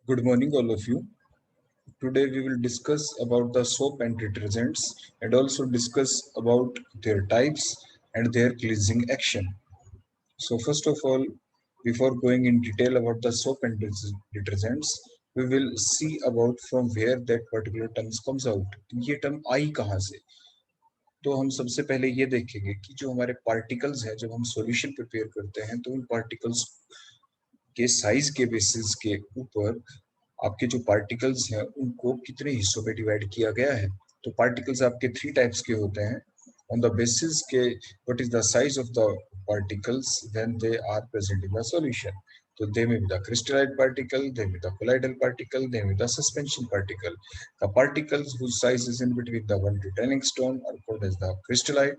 Good morning, all of you. Today we will discuss about the soap and detergents and also discuss about their types and their cleansing action. So first of all, before going in detail about the soap and detergents, we will see about from where that particular terms comes out. ये term आई कहाँ से? तो हम सबसे पहले ये देखेंगे कि जो हमारे पार्टिकल्स हैं जब हम सॉल्यूशन प्रिपेयर करते हैं तो उन पार्टिकल्स के साइज के बेसिस के ऊपर आपके जो पार्टिकल्स हैं उनको कितने हिस्सों में डिवाइड किया गया है। तो पार्टिकल्स आपके थ्री टाइप्स के होते हैं ऑन द बेसिस के what is the size of the particles when they are present in the solution. So they may be the crystalline particle, they may be the colloidal particle, they may be the suspension particle. The particles whose size is in between the 1 to 10 angstrom are called as the crystalline.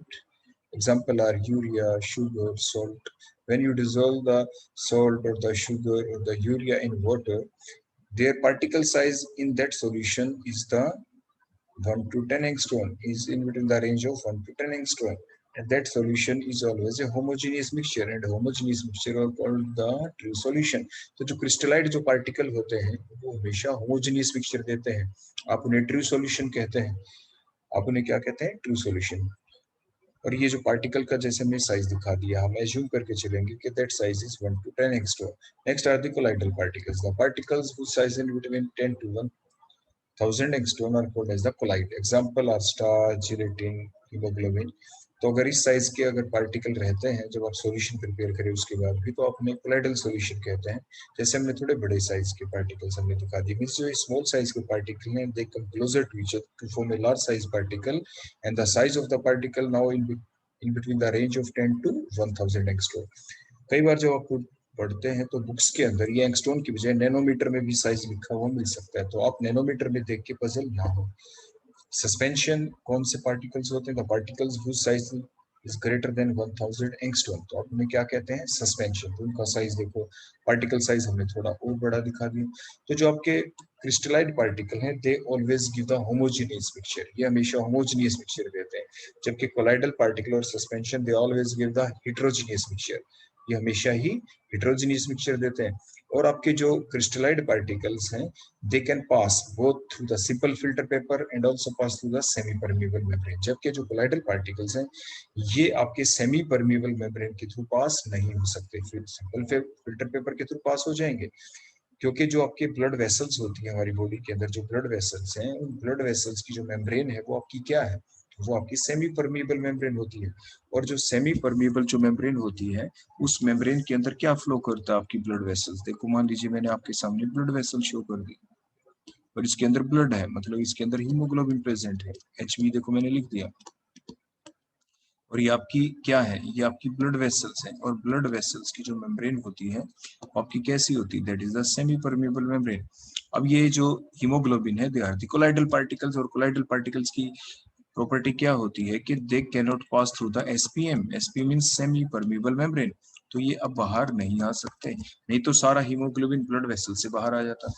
Example are urea, sugar, salt. When you dissolve the salt or the sugar or the urea in water, their particle size in that solution is the 1 to 10 angstrom, is in between the range of 1 to 10 angstrom. And that solution is always a homogeneous mixture, and homogeneous mixture are called the true solution. तो जो crystallite जो particle होते हैं वो हमेशा homogeneous mixture देते हैं, आप उन्हें true solution कहते हैं। आप उन्हें क्या कहते हैं? True solution. और ये जो पार्टिकल का जैसे हमने साइज दिखा दिया, हम एज्यूम करके चलेंगे कि that size is 1 to 10 angstrom. Next are the colloidal particles, the particles whose size in between 10 to 1000 angstrom are called as the colloid. Example are starch, gelatin, hemoglobin. तो अगर इस साइज के अगर पार्टिकल रहते हैं जब आप सॉल्यूशन प्रिपेयर करें उसके बाद भी तो आप उन्हें कोलाइडल सॉल्यूशन कहते हैं। जैसे हमने थोड़े बड़े साइज के पार्टिकल्स हमने दिखा दिए, मींस जो स्मॉल साइज के पार्टिकल हैं they come closer to each other to form a large size particle, and the size of the particle now in between the range of 10 to 1000 angstrom. कई बार जब आपको पढ़ते हैं तो बुक्स के अंदर ये एंगस्ट्रॉम की बजाय नैनोमीटर में भी साइज लिखा हुआ मिल सकता है, तो आप नैनोमीटर में देख के पजल ना हो। सस्पेंशन कौन से पार्टिकल्स होते हैं? The particles whose size is greater than 1000 angstrom, तो आप उन्हें क्या कहते हैं? सस्पेंशन। तो उनका साइज देखो, पार्टिकल साइज हमने थोड़ा और बड़ा दिखा दिया। तो जो आपके क्रिस्टलाइड पार्टिकल हैं they always give the homogeneous mixture, ये हमेशा होमोजेनियस मिक्सचर देते हैं, जबकि कोलाइडल पार्टिकल और suspension they always give the heterogeneous mixture, ये हमेशा ही हेटेरोजेनियस मिक्सचर देते हैं। और आपके जो क्रिस्टलाइड पार्टिकल्स हैं they can pass both through the simple filter paper and also pass through the semi permeable membrane, जबकि जो कोलाइडल पार्टिकल्स हैं ये आपके सेमी परमिएबल मेम्ब्रेन के थ्रू पास नहीं हो सकते, फिर सिंपल फिल्टर पेपर के थ्रू पास हो जाएंगे, क्योंकि जो आपके ब्लड वेसल्स होती है हमारी बॉडी के अंदर, जो ब्लड वेसल्स हैं उन ब्लड वेसल्स की जो मेम्ब्रेन है वो आपकी क्या है? वो आपकी सेमी परमिएबल मेम्ब्रेन होती है। और जो सेमी परमिएबल जो मेम्ब्रेन होती है उस मेम्ब्रेन के अंदर क्या फ्लो करता है? आपकी ब्लड वेसल्स। देखो मान लीजिए मैंने आपके सामने ब्लड वेसल शो कर दी और इसके अंदर ब्लड है, मतलब इसके अंदर हीमोग्लोबिन प्रेजेंट है, HB देखो मैंने लिख दिया। और ये आपकी क्या है? ये आपकी ब्लड वेसल्स हैं, और ब्लड वेसल्स की जो मेम्ब्रेन होती है आपकी कैसी होती है? That is the semi permeable membrane. अब ये जो हीमोग्लोबिन है they are the colloidal particles, और कोलाइडल पार्टिकल्स की प्रॉपर्टी क्या होती है कि they can not pass through the SPM. SPM means semi permeable membrane, तो ये अब बाहर नहीं आ सकते, नहीं तो सारा हीमोग्लोबिन ब्लड वेसल से बाहर आ जाता।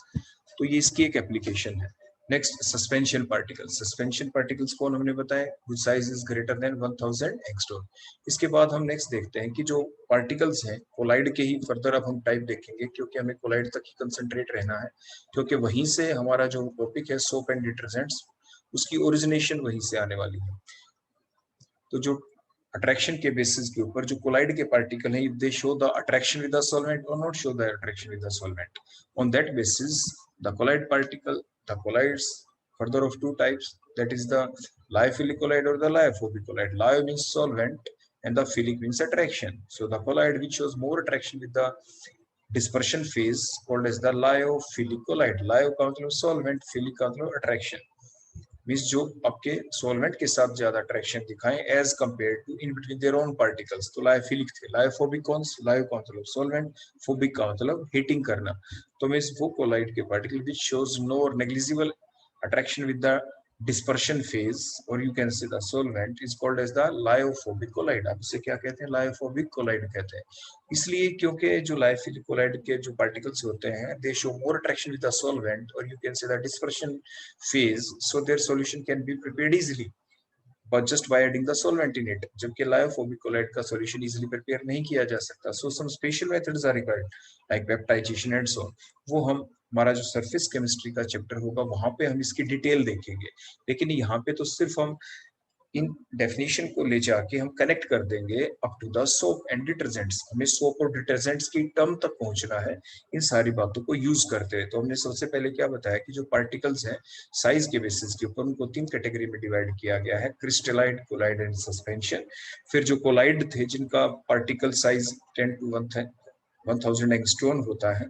तो ये इसकी एक एप्लीकेशन है। Next suspension particles. Suspension particles कौन हमने बताया? Which size is greater than 1000 angstrom. इसके बाद हम नेक्स्ट देखते हैं कि जो पार्टिकल्स हैं कोलाइड के ही फर्दर अब हम टाइप देखेंगे, क्योंकि हमें कोलाइड तक ही कंसंट्रेट रहना है, क्योंकि वहीं से हमारा जो टॉपिक है सोप एंड डिटर्जेंट्स उसकी ओरिजिनेशन वहीं से आने वाली है। तो जो अट्रैक्शन के बेसिस के ऊपर जो कोलाइड के पार्टिकल हैं they show the attraction with the solvent और not show the attraction with the solvent. On that basis the colloid particle, the colloids further of two types, that is the lyophilic colloid or the lyophobic colloid. Lyo means solvent and the philic means attraction. So the colloid which shows more attraction with the dispersion phase called as the lyophilic colloid. Lyo का मतलब solvent, philic का मतलब attraction, means जो आपके solvent के साथ ज्यादा attraction दिखाएं as compare to in between their own particles. तो लायोफिलिक थे। लायोफोबिक कौन? लायो का मतलब सॉल्वेंट, फोबिक का मतलब हीटिंग करना। तो मीन्स वो कोलाइड के पार्टिकल विच शोज नो और negligible attraction with the dispersion phase, or you can say the solvent is called as the lyophobic colloid। आप इसे क्या कहते हैं? lyophobic colloid कहते हैं। इसलिए क्योंकि जो lyophiलिक colloid के जो particles होते हैं they show more attraction with the solvent, or you can say the dispersion phase, so their solution can be prepared easily but just by adding the solvent in it, जबकि lyophobic colloid का solution easily prepare नहीं किया जा सकता। So some special methods are required like peptidation and so on, वो हम हमारा जो सरफेस केमिस्ट्री का चैप्टर होगा वहां पे हम इसकी डिटेल देखेंगे। लेकिन यहाँ पे तो सिर्फ हम इन डेफिनेशन को ले जाके हम कनेक्ट कर देंगे up to the soap and detergents. हमें सोप और डिटर्जेंट्स की टर्म तक पहुंचना है इन सारी बातों को यूज करते हैं। तो हमने सबसे पहले क्या बताया कि जो पार्टिकल्स हैं साइज के बेसिस के ऊपर उनको 3 कैटेगरी में डिवाइड किया गया है, क्रिस्टलाइड, कोलाइड एंड सस्पेंशन। फिर जो कोलाइड थे जिनका पार्टिकल साइज 10 to 1000 एंगस्ट्रॉन होता है,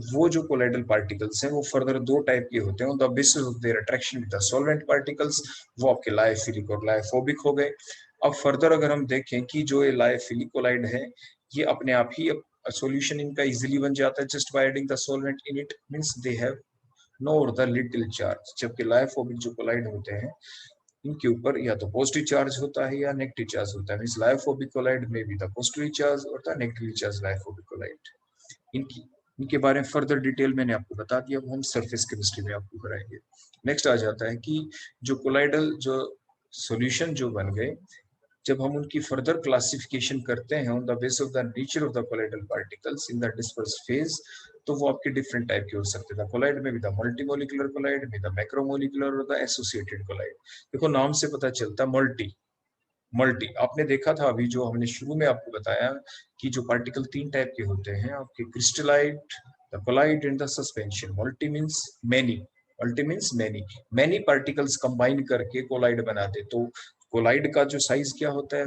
वो जो कोलाइडल पार्टिकल्स हैं वो फर्दर 2 टाइप के होते हैं on the basis of their attraction with the solvent particles. वो आपके लायोफिलिक और लायोफोबिक हो गए। अब फर्दर अगर हम देखें कि जो ये लायोफिलिक कोलाइड है ये अपने आप ही सॉल्यूशन इनका इजीली बन जाता है just by adding the solvent in it, means they have no or the little charge. जबकि लायोफोबिक जो कोलाइड होते हैं इनके ऊपर या तो पॉजिटिव चार्ज होता है या नेगेटिव चार्ज होता है, मींस लायोफोबिक कोलाइड में भी द पॉजिटिव चार्ज और the negative charge lyophobic colloid. इनकी इनके बारे में फर्दर डिटेल मैंने आपको बता दिया, वो हम सरफेस केमिस्ट्री में आपको कराएंगे। नेक्स्ट आ जाता है कि जो कोलाइडल जो सॉल्यूशन जो बन गए, जब हम उनकी फर्दर क्लासिफिकेशन करते हैं on the base of the nature of the colloidal particles in the disperse phase, तो वो आपके डिफरेंट टाइप के हो सकते हैं। कोलाइड में भी द मल्टीमोलिकुलर कोलाइड, में द मैक्रोमोलिकुलर और द एसोसिएटेड कोलाइड। देखो नाम से पता चलता है मल्टी मल्टी। आपने देखा था अभी जो हमने शुरू में आपको बताया कि जो पार्टिकल 3 टाइप के होते हैं आपके, crystallite, the colloid and the suspension. Multi means many, multi means many, many particles combine करके कोलाइड बनाते। तो कोलाइड का जो साइज क्या होता है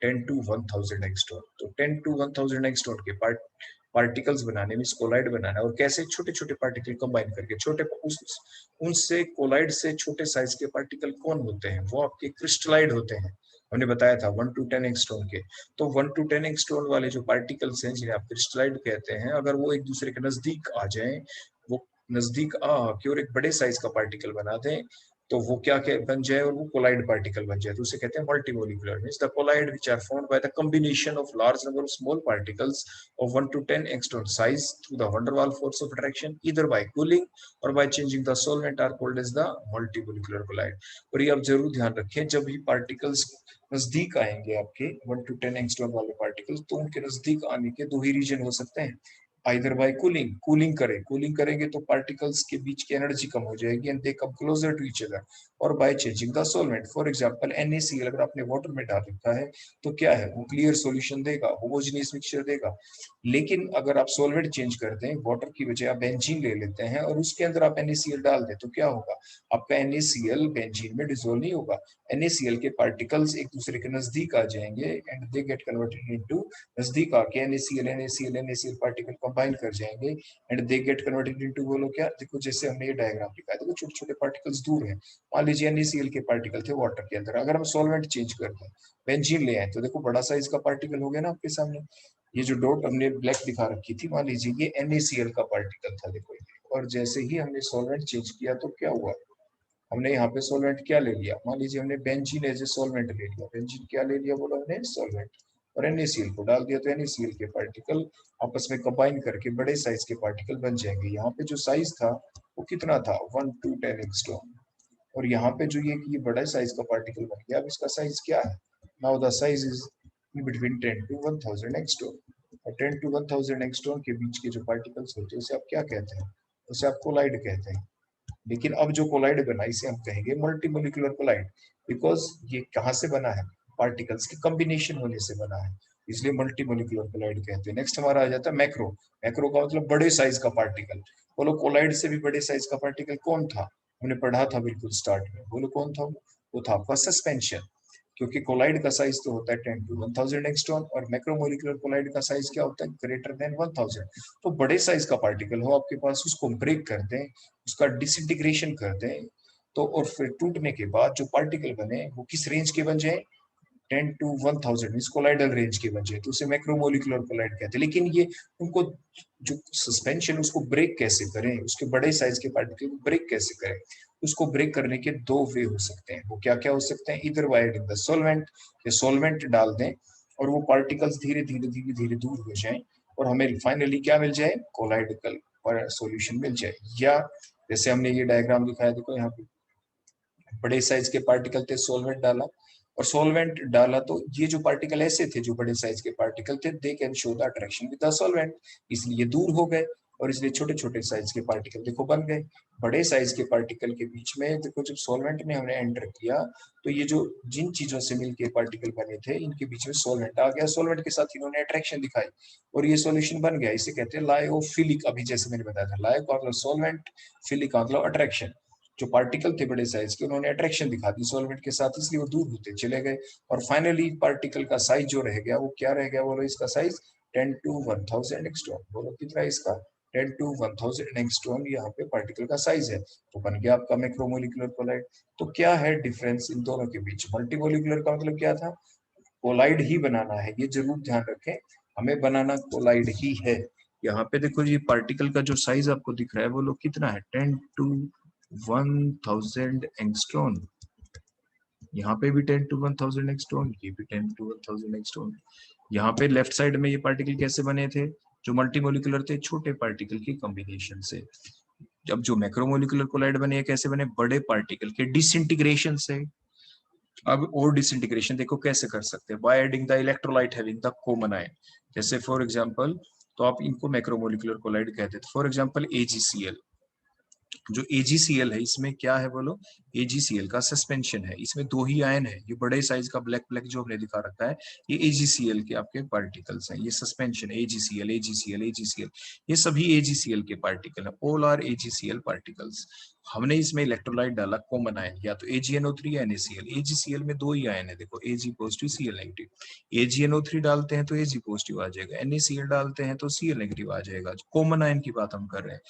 10 to 1000 एंगस्ट्रॉम। तो 10 to 1000 एंगस्ट्रॉम के पार्टिकल्स बनाने में कोलाइड बनाना, और कैसे छोटे छोटे पार्टिकल कंबाइन करके छोटे उनसे कोलाइड से छोटे साइज के पार्टिकल कौन होते हैं, वो आपके क्रिस्टलाइड होते हैं। हमने बताया था 1 to 10 एंगस्ट्रॉम के। तो 1 to 10 एंगस्ट्रॉम वाले जो पार्टिकल्स हैं जिन्हें आप क्रिस्टलाइड कहते हैं, अगर वो एक दूसरे के नजदीक आ जाएं, वो नजदीक आ के और एक बड़े साइज का पार्टिकल बना दें, तो वो क्या क्या बन जाए, और वो कोलाइड पार्टिकल बन जाए, तो उसे कहते हैं multimolecular. Means the colloid which are formed by the combination of large number of small particles of 1 to 10 angstrom size through the van der Waals force of attraction either by cooling or by changing the solvent are called as the multimolecular collide। और ये आप जरूर ध्यान रखें, जब भी particles नजदीक आएंगे आपके 1 to 10 एंगस्ट्रॉम वाले पार्टिकल्स, तो उनके नजदीक आने के 2 ही रीजन हो सकते हैं। आइदर बाय कूलिंग, कूलिंग करेंगे तो पार्टिकल्स के बीच की एनर्जी कम हो जाएगी and they come closer to each other, और by changing the solvent. For example NaCl अगर आपने वाटर में डाल रखा है तो क्या है, वो क्लियर सॉल्यूशन देगा, होमोजेनियस मिक्सचर देगा। लेकिन अगर आप सॉल्वेंट चेंज कर दें, वाटर की बजाय आप बेंजीन ले लेते हैं और उसके अंदर आप NaCl डाल दें, तो क्या होगा, आपका NaCl बेंजीन में डिसोल्व नहीं होगा। NaCl के पार्टिकल्स एक दूसरे के नजदीक आ जाएंगे and they get converted into, नजदीक आके NaCl पार्टिकल कंबाइन कर जाएंगे and they get converted into, बोलो क्या, देखो जैसे हमने ये डायग्राम लिखा है, देखो छोटे छोटे पार्टिकल्स दूर हैं। मान लीजिए NaCl के पार्टिकल थे वाटर के अंदर, अगर हम सॉल्वेंट चेंज कर दें, बेंजीन ले आए, तो देखो बड़ा साइज का पार्टिकल हो गया ना आपके सामने। ये जो डॉट हमने ब्लैक दिखा रखी थी, मान लीजिए ये NaCl का पार्टिकल था, देखो ये। और जैसे ही हमने सॉल्वेंट चेंज किया तो क्या हुआ, हमने यहाँ पे सॉल्वेंट क्या ले लिया, मान लीजिए हमने बेंजीन एज ए सॉल्वेंट ले लिया। बेंजीन क्या ले लिया, बोला हमने सॉल्वेंट, और NaCl को डाल दिया, तो NaCl के पार्टिकल आपस में कंबाइन करके बड़े साइज के पार्टिकल बन जाएंगे। यहाँ पे जो साइज था वो कितना था, 1 to 10 एंगस्ट्रॉम, और यहाँ पे जो ये बड़ा साइज का पार्टिकल बन गया। अब इसका साइज क्या है, now the size is between 10 to 1000 angstrom. और 10 to 1000 एंगस्ट्रॉम के बीच के जो पार्टिकल्स होते हैं उसे आप क्या कहते हैं, उसे आप कोलाइड कहते हैं। लेकिन अब जो कोलाइड बना इसे हम कहेंगे मल्टीमोलिकुलर कोलाइड, बिकॉज ये कहाँ से बना है, पार्टिकल्स के कॉम्बिनेशन होने से बना है, इसलिए मल्टीमोलिकुलर कोलाइड कहते हैं। नेक्स्ट हमारा आ जाता है मैक्रो। मैक्रो का मतलब बड़े साइज का पार्टिकल। बोलो कोलाइड से भी बड़े साइज का पार्टिकल कौन था, हमने पढ़ा था बिल्कुल स्टार्ट में, बोलो कौन था वो था आपका सस्पेंशन। क्योंकि कोलाइड का साइज तो होता है 10 to 1000 एंगस्ट्रॉम, और मैक्रोमोलिकुलर कोलाइड का साइज क्या होता है, ग्रेटर देन 1000। तो बड़े साइज का पार्टिकल हो आपके पास, उसको ब्रेक कर दें, उसका डिसइंटीग्रेशन कर दें, तो और फिर टूटने के बाद जो पार्टिकल बने वो किस रेंज के बन जाए, 10 to 1000 इस कोलाइडल रेंज के बन जाए, तो उसे मैक्रोमोलिकुलर कोलाइड कहते हैं। लेकिन ये उनको जो सस्पेंशन उसको ब्रेक कैसे करें, उसके बड़े साइज के पार्टिकल को ब्रेक कैसे करें, उसको ब्रेक करने के 2 वे हो सकते हैं। वो क्या क्या हो सकते हैं, इधर वाइड इन द सॉल्वेंट, या सॉल्वेंट डाल दें और वो पार्टिकल्स धीरे धीरे धीरे धीरे दूर हो जाएं और हमें फाइनली क्या मिल जाए, कोलाइडल पर सॉल्यूशन मिल जाए। या जैसे हमने ये डायग्राम दिखाया, देखो यहाँ पे बड़े साइज के पार्टिकल थे, सॉल्वेंट डाला, और सॉल्वेंट डाला तो ये जो पार्टिकल ऐसे थे, जो बड़े साइज के पार्टिकल थे, they can show the attraction with the solvent, इसलिए दूर हो गए। और इसलिए छोटे छोटे साइज के पार्टिकल देखो बन गए। बड़े साइज के पार्टिकल के बीच में देखो जब सॉल्वेंट ने हमने एंटर किया तो ये जो जिन चीजों से मिलके पार्टिकल बने थे इनके बीच में सॉल्वेंट आ गया, सॉल्वेंट के साथ इन्होंने अट्रैक्शन दिखाई और ये सॉल्यूशन बन गया। इसे कहते हैं लायोफिलिक। अभी जैसे मैंने बताया था, लायो का मतलब सॉल्वेंट, फिलिक का मतलब अट्रैक्शन। जो पार्टिकल थे बड़े साइज के उन्होंने अट्रैक्शन दिखा दी सॉल्वेंट के साथ, इसलिए वो दूर होते चले गए और फाइनली पार्टिकल का साइज जो रह गया वो क्या रह गया, बोलो इसका साइज 10 to 1000 एंगस्ट्रॉम। बोलो कितना है इसका, 10 to 1000 एंगस्ट्रॉम यहाँ पे पार्टिकल का साइज है। तो बन गया आपका मैक्रोमोलिकुलर कोलाइड। तो क्या है डिफरेंस इन दोनों के बीच? मल्टीमोलिकुलर का मतलब क्या था, कोलाइड ही बनाना है, ये जरूर ध्यान रखें, हमें बनाना कोलाइड ही है। यहाँ पे देखो ये पार्टिकल का जो साइज आपको दिख रहा है वो लोग कितना है, 10 to 1000 एंगस्ट्रॉम। यहाँ पे भी 10 to 1000 एंगस्ट्रॉम, ये भी 10 to 1000 एंगस्ट्रॉम। यहाँ पे लेफ्ट साइड में ये पार्टिकल कैसे बने थे, जो मल्टीमोलिकुलर थे, छोटे पार्टिकल की कॉम्बिनेशन से। जब जो मैक्रोमोलिकुलर कोलाइड बने कैसे बने, बड़े पार्टिकल के डिसइंटीग्रेशन से। अब और डिसइंटीग्रेशन देखो कैसे कर सकते हैं, bye adding the electrolyte having the common ion. जैसे फॉर एग्जांपल, तो आप इनको मैक्रोमोलिकुलर कोलाइड कहते हैं। फॉर एग्जांपल AgCl, जो AgCl है इसमें क्या है बोलो, AgCl का सस्पेंशन है, इसमें दो ही आयन है। ये बड़े साइज का ब्लैक ब्लैक जो हमने दिखा रखा है ये AgCl के आपके पार्टिकल्स हैं, ये सस्पेंशन AgCl AgCl AgCl, ये सभी AgCl के पार्टिकल है, ऑल आर AgCl पार्टिकल्स। हमने इसमें इलेक्ट्रोलाइट डाला कॉमन आयन, या तो AgNO3 या NaCl। AgCl में दो ही आयन है देखो, Ag positive Cl negative. AgNO3 डालते हैं तो Ag पॉजिटिव आ जाएगा, NaCl डालते हैं तो Cl नेगेटिव आ जाएगा। कॉमन आयन की बात हम कर रहे हैं।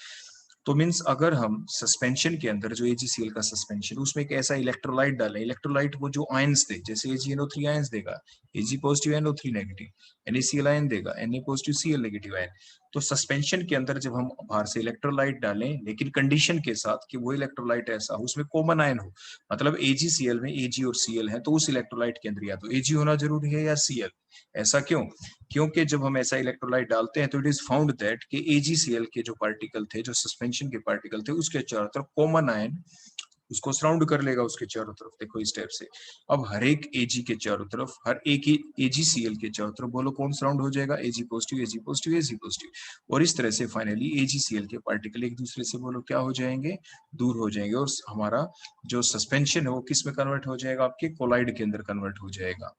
तो मीन्स अगर हम सस्पेंशन के अंदर जो AgCl का सस्पेंशन उसमें एक ऐसा इलेक्ट्रोलाइट डालें, इलेक्ट्रोलाइट वो जो आयंस दे, जैसे AgNO3 आयंस देगा, Ag positive NO3 negative, NaCl ion देगा, Na positive Cl negative ion. तो सस्पेंशन के अंदर जब हम बाहर से इलेक्ट्रोलाइट डालें, लेकिन कंडीशन के साथ कि वो इलेक्ट्रोलाइट ऐसा हो उसमें कॉमन आयन हो, मतलब AgCl में Ag और Cl है तो उस इलेक्ट्रोलाइट के अंदर या तो Ag होना जरूरी है या Cl। ऐसा क्यों? क्योंकि जब हम ऐसा इलेक्ट्रोलाइट डालते हैं तो इट इज फाउंड दैट कि AgCl के जो पार्टिकल थे, जो सस्पेंशन के पार्टिकल थे, उसके चारों तरफ कॉमन आयन उसको सराउंड कर लेगा उसके चारों तरफ। देखो इस टाइप से। अब हर एक Ag के चारों तरफ, हर एक ही AgCl के चारों तरफ बोलो कौन सराउंड हो जाएगा, Ag positive Ag positive Ag positive. और इस तरह से फाइनली AgCl के पार्टिकल एक दूसरे से बोलो क्या हो जाएंगे, दूर हो जाएंगे, और हमारा जो सस्पेंशन है वो किस में कन्वर्ट हो जाएगा, आपके कोलाइड के अंदर कन्वर्ट हो जाएगा।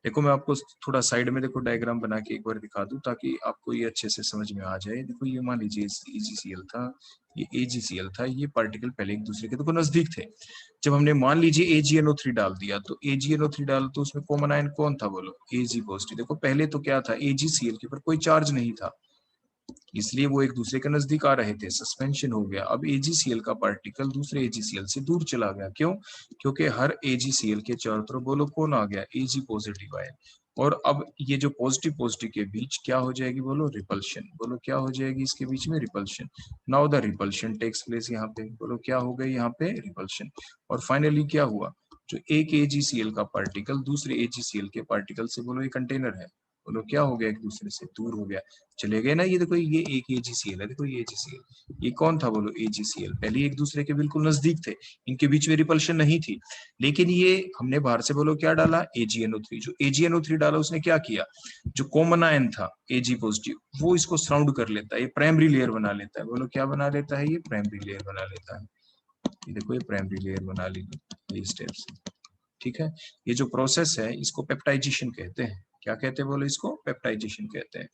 देखो मैं आपको थोड़ा साइड में देखो डायग्राम बना के एक बार दिखा दूं ताकि आपको ये अच्छे से समझ में आ जाए। देखो ये मान लीजिए AgCl था, ये AgCl था, ये पार्टिकल पहले एक दूसरे के देखो नजदीक थे। जब हमने मान लीजिए AgNO3 डाल दिया, तो AgNO3 डाल तो उसमें कॉमन आयन कौन था बोलो, Ag पॉजिटिव। देखो पहले तो क्या था, AgCl के ऊपर कोई चार्ज नहीं था, इसलिए वो एक दूसरे के नजदीक आ रहे थे, सस्पेंशन हो गया। अब AgCl का पार्टिकल दूसरे AgCl से दूर चला गया, क्यों? क्योंकि हर AgCl के चारों तरफ बोलो कौन आ गया, Ag पॉजिटिव आयन। और अब ये जो पॉजिटिव पॉजिटिव के बीच क्या हो जाएगी बोलो, रिपल्शन। बोलो क्या हो जाएगी इसके बीच में, repulsion. Now the repulsion takes place, यहाँ पे बोलो क्या हो गई, यहाँ पे रिपल्शन। और फाइनली क्या हुआ, जो एक AgCl का पार्टिकल दूसरे AgCl के पार्टिकल से बोलो ये कंटेनर है, बोलो क्या हो गया, एक दूसरे से दूर हो गया, चले गए ना। ये देखो ये एक AgCl है, देखो ये AgCl, ये कौन था बोलो, AgCl। पहले एक दूसरे के बिल्कुल नजदीक थे, इनके बीच में रिपल्शन नहीं थी, लेकिन ये हमने बाहर से बोलो क्या डाला, AgNO3। जो AgNO3 डाला उसने क्या किया, जो कॉमन आयन था Ag पॉजिटिव वो इसको सराउंड कर लेता है, ये प्राइमरी लेयर बना लेता है। बोलो क्या बना लेता है, ये प्राइमरी लेयर बना लेता है। ये देखो ये प्राइमरी लेयर बना ली इस स्टेप से, ठीक है। ये जो प्रोसेस है इसको पेप्टाइजेशन कहते हैं। क्या कहते हैं बोलो, इसको पेप्टाइजेशन कहते हैं।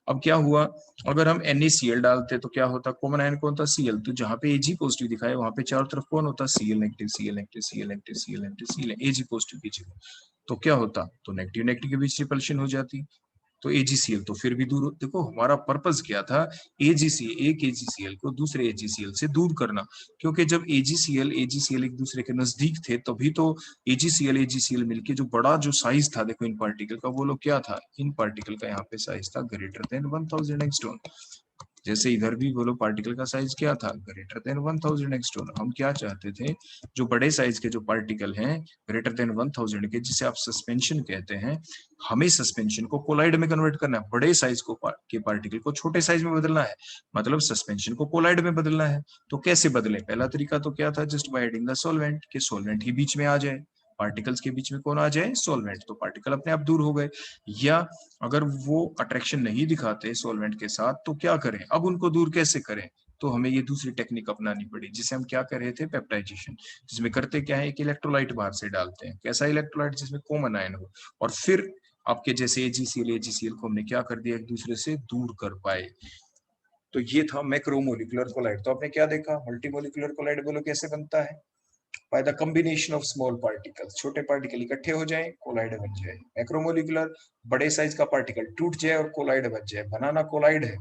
अब क्या हुआ, अगर हम NaCl डालते तो क्या होता, कॉमन आयन कौन था, Cl। तो जहां पे Ag पॉजिटिव दिखाया वहां पे चारों तरफ कौन होता, Cl negative Cl negative Cl negative Cl negative Cl, Ag positive की जगह। तो क्या होता, तो नेगेटिव नेगेटिव के बीच रिपल्शन हो जाती, तो AgCl तो फिर भी दूर। देखो हमारा पर्पस क्या था, AgCl एक AgCl को दूसरे AgCl से दूर करना, क्योंकि जब AgCl एक दूसरे के नजदीक थे तभी तो AgCl मिलके जो बड़ा जो साइज था देखो इन पार्टिकल का, वो लोग क्या था, इन पार्टिकल का यहाँ पे साइज था ग्रेटर देन 1000 एंगस्ट्रॉम। जैसे इधर भी बोलो पार्टिकल का साइज क्या था, ग्रेटर देन 1000 एंगस्ट्रॉम। हम क्या चाहते थे, जो बड़े साइज के जो पार्टिकल हैं ग्रेटर देन 1000 के, जिसे आप सस्पेंशन कहते हैं, हमें सस्पेंशन को कोलाइड में कन्वर्ट करना है, बड़े साइज को के पार्टिकल को छोटे साइज में बदलना है, मतलब सस्पेंशन को कोलाइड में बदलना है। तो कैसे बदले, पहला तरीका तो क्या था, just by adding the solvent, के सॉल्वेंट ही बीच में आ जाए। पार्टिकल्स के बीच में कौन आ जाए, सॉल्वेंट, तो पार्टिकल अपने आप दूर हो गए। या अगर वो अट्रैक्शन नहीं दिखाते सॉल्वेंट के साथ तो क्या करें, अब उनको दूर कैसे करें, तो हमें ये दूसरी टेक्निक अपनानी पड़ी जिसे हम क्या कर रहे थे, पेप्टाइजेशन, जिसमें करते क्या है, एक इलेक्ट्रोलाइट बाहर से डालते हैं, कैसा इलेक्ट्रोलाइट, जिसमें कॉमन आयन हो, और फिर आपके जैसे AgCl को हमने क्या कर दिया, एक दूसरे से दूर कर पाए। तो ये था मैक्रोमोलिकुलर कोलाइड। तो आपने क्या देखा, मल्टीमोलिकुलर कोलाइड बोलो कैसे बनता है, bye the combination of small particles, छोटे पार्टिकल इकट्ठे हो जाएं, कोलाइड बन जाए। मैक्रोमोलिकुलर, बड़े साइज का पार्टिकल टूट जाए और कोलाइड बन जाए, बनाना कोलाइड है।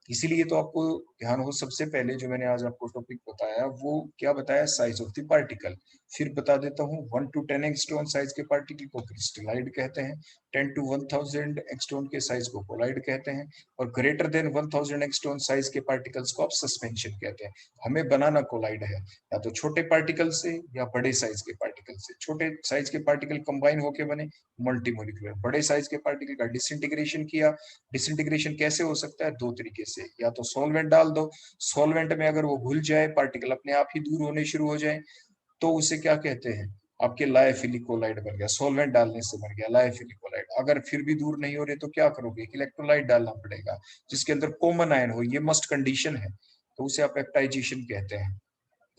इसीलिए तो आपको ध्यान हो, सबसे पहले जो मैंने आज आपको टॉपिक बताया वो क्या बताया, साइज ऑफ द पार्टिकल। फिर बता देता हूँ, 1 to 10 एंगस्ट्रॉन साइज के पार्टिकल को क्रिस्टलाइड कहते हैं, 10 to 1000 एंगस्ट्रॉन के साइज को कोलाइड कहते हैं, और ग्रेटर देन 1000 एंगस्ट्रॉन साइज के पार्टिकल्स को आप सस्पेंशन कहते हैं। हमें बनाना कोलाइड है, या तो छोटे पार्टिकल से या बड़े साइज के पार्टिकल से। छोटे साइज के पार्टिकल कंबाइन होके बने मल्टीमोलिकुलर, बड़े साइज के पार्टिकल का डिसइंटीग्रेशन किया। डिसइंटीग्रेशन कैसे हो सकता है, दो तरीके से, या तो सॉल्वेंट डाल दो, सॉल्वेंट में अगर वो घुल जाए, पार्टिकल अपने आप ही दूर होने शुरू हो जाए, तो उसे क्या कहते हैं, आपके लायोफिलिक कोलाइड बन गया, सॉल्वेंट डालने से बन गया लायोफिलिक कोलाइड। अगर फिर भी दूर नहीं हो रहे तो क्या करोगे, एक इलेक्ट्रोलाइट डालना पड़ेगा जिसके अंदर कॉमन आयन हो, ये मस्ट कंडीशन है, तो उसे आप पेप्टाइजेशन कहते हैं।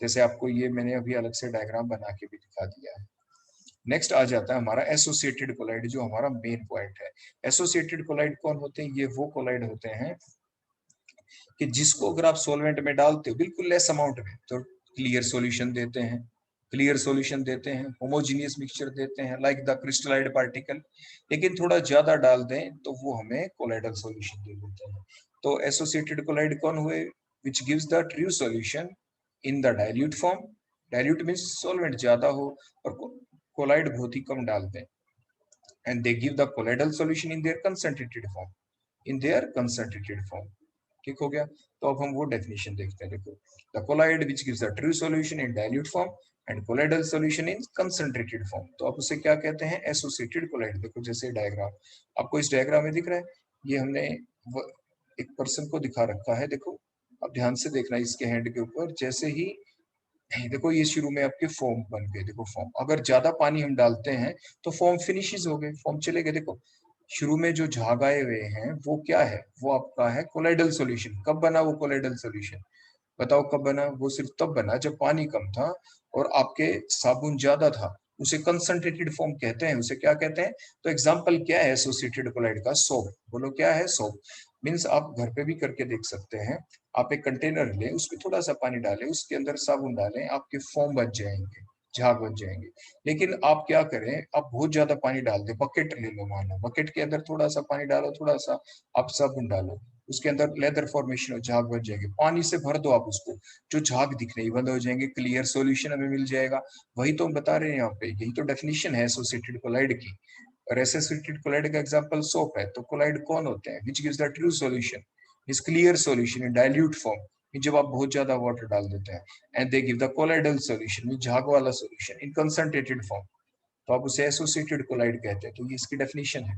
जैसे आपको ये मैंने अभी अलग से डायग्राम बना के भी दिखा दिया है। नेक्स्ट आ जाता है हमारा एसोसिएटेड कोलाइड, जो हमारा मेन पॉइंट है। एसोसिएटेड कोलाइड कौन होते हैं, ये वो कोलाइड होते हैं कि जिसको अगर आप सॉल्वेंट में डालते हो बिल्कुल लेस अमाउंट में तो क्लियर सॉल्यूशन देते हैं, क्लियर सॉल्यूशन देते हैं, होमोजीनियस मिक्सचर देते हैं लाइक द क्रिस्टलाइड पार्टिकल। लेकिन थोड़ा ज्यादा डाल दें तो वो हमें कोलाइडल सॉल्यूशन दे देते हैं। तो एसोसिएटेड कोलाइड कौन हुए, which gives the true solution in the dilute form. Dilute means solvent ज्यादा हो और कोलाइड बहुत ही कम डाल दें, and they give the colloidal solution in their concentrated form, in their concentrated form। ठीक हो गया, तो अब हम वो डेफिनेशन देखते हैं। देखो, the colloid which gives the true solution in dilute form and colloidal solution in concentrated form, तो आप उसे क्या कहते हैं, एसोसिएटेड कोलाइड। देखो जैसे डायग्राम आपको इस डायग्राम में दिख रहा है, ये हमने एक पर्सन को दिखा रखा है। देखो अब ध्यान से देखना, इसके हैंड के ऊपर जैसे ही देखो ये शुरू में आपके फॉर्म बन गए। देखो फॉर्म, अगर ज्यादा पानी हम डालते हैं तो फॉर्म फिनिशेस हो गए, फॉर्म चले गए। देखो शुरू में जो झाग आए हुए हैं वो क्या है, वो आपका है कोलाइडल सॉल्यूशन। कब बना वो कोलाइडल सॉल्यूशन, बताओ कब बना, वो सिर्फ तब बना जब पानी कम था और आपके साबुन ज्यादा था। उसे कंसंट्रेटेड फॉर्म कहते हैं, उसे क्या कहते हैं। तो एग्जांपल क्या है एसोसिएटेड कोलाइड का, सोप। बोलो क्या है, सोप। मींस आप घर पे भी करके देख सकते हैं। आप एक कंटेनर लें, उसमें थोड़ा सा पानी डालें, उसके अंदर साबुन डालें, आपके फोम बन जाएंगे, झाग बन जाएंगे। लेकिन आप क्या करें, आप बहुत ज्यादा पानी डाल दें, बकेट ले लो, मानो बकेट के अंदर थोड़ा सा पानी डालो, थोड़ा सा आप साबुन डालो, उसके अंदर लेदर फॉर्मेशन हो, झाग बन जाएंगे। पानी से भर दो आप उसको, जो झाग दिखने ही बंद हो जाएंगे, क्लियर सॉल्यूशन हमें मिल जाएगा। वही तो हम बता रहे हैं यहाँ पे, यही तो डेफिनेशन है एसोसिएटेड कोलाइड की। और एसोसिएटेड कोलाइड का एग्जांपल सोप है। तो कोलाइड कौन होते हैं, which gives the true solution, is clear solution in dilute form, जब आप बहुत ज्यादा वाटर डाल देते हैं। And they give the colloidal solution, झाग वाला सॉल्यूशन इन कंसंट्रेटेड फॉर्म, तो आप उसे एसोसिएटेड कोलाइड कहते हैं। तो ये इसकी डेफिनेशन है।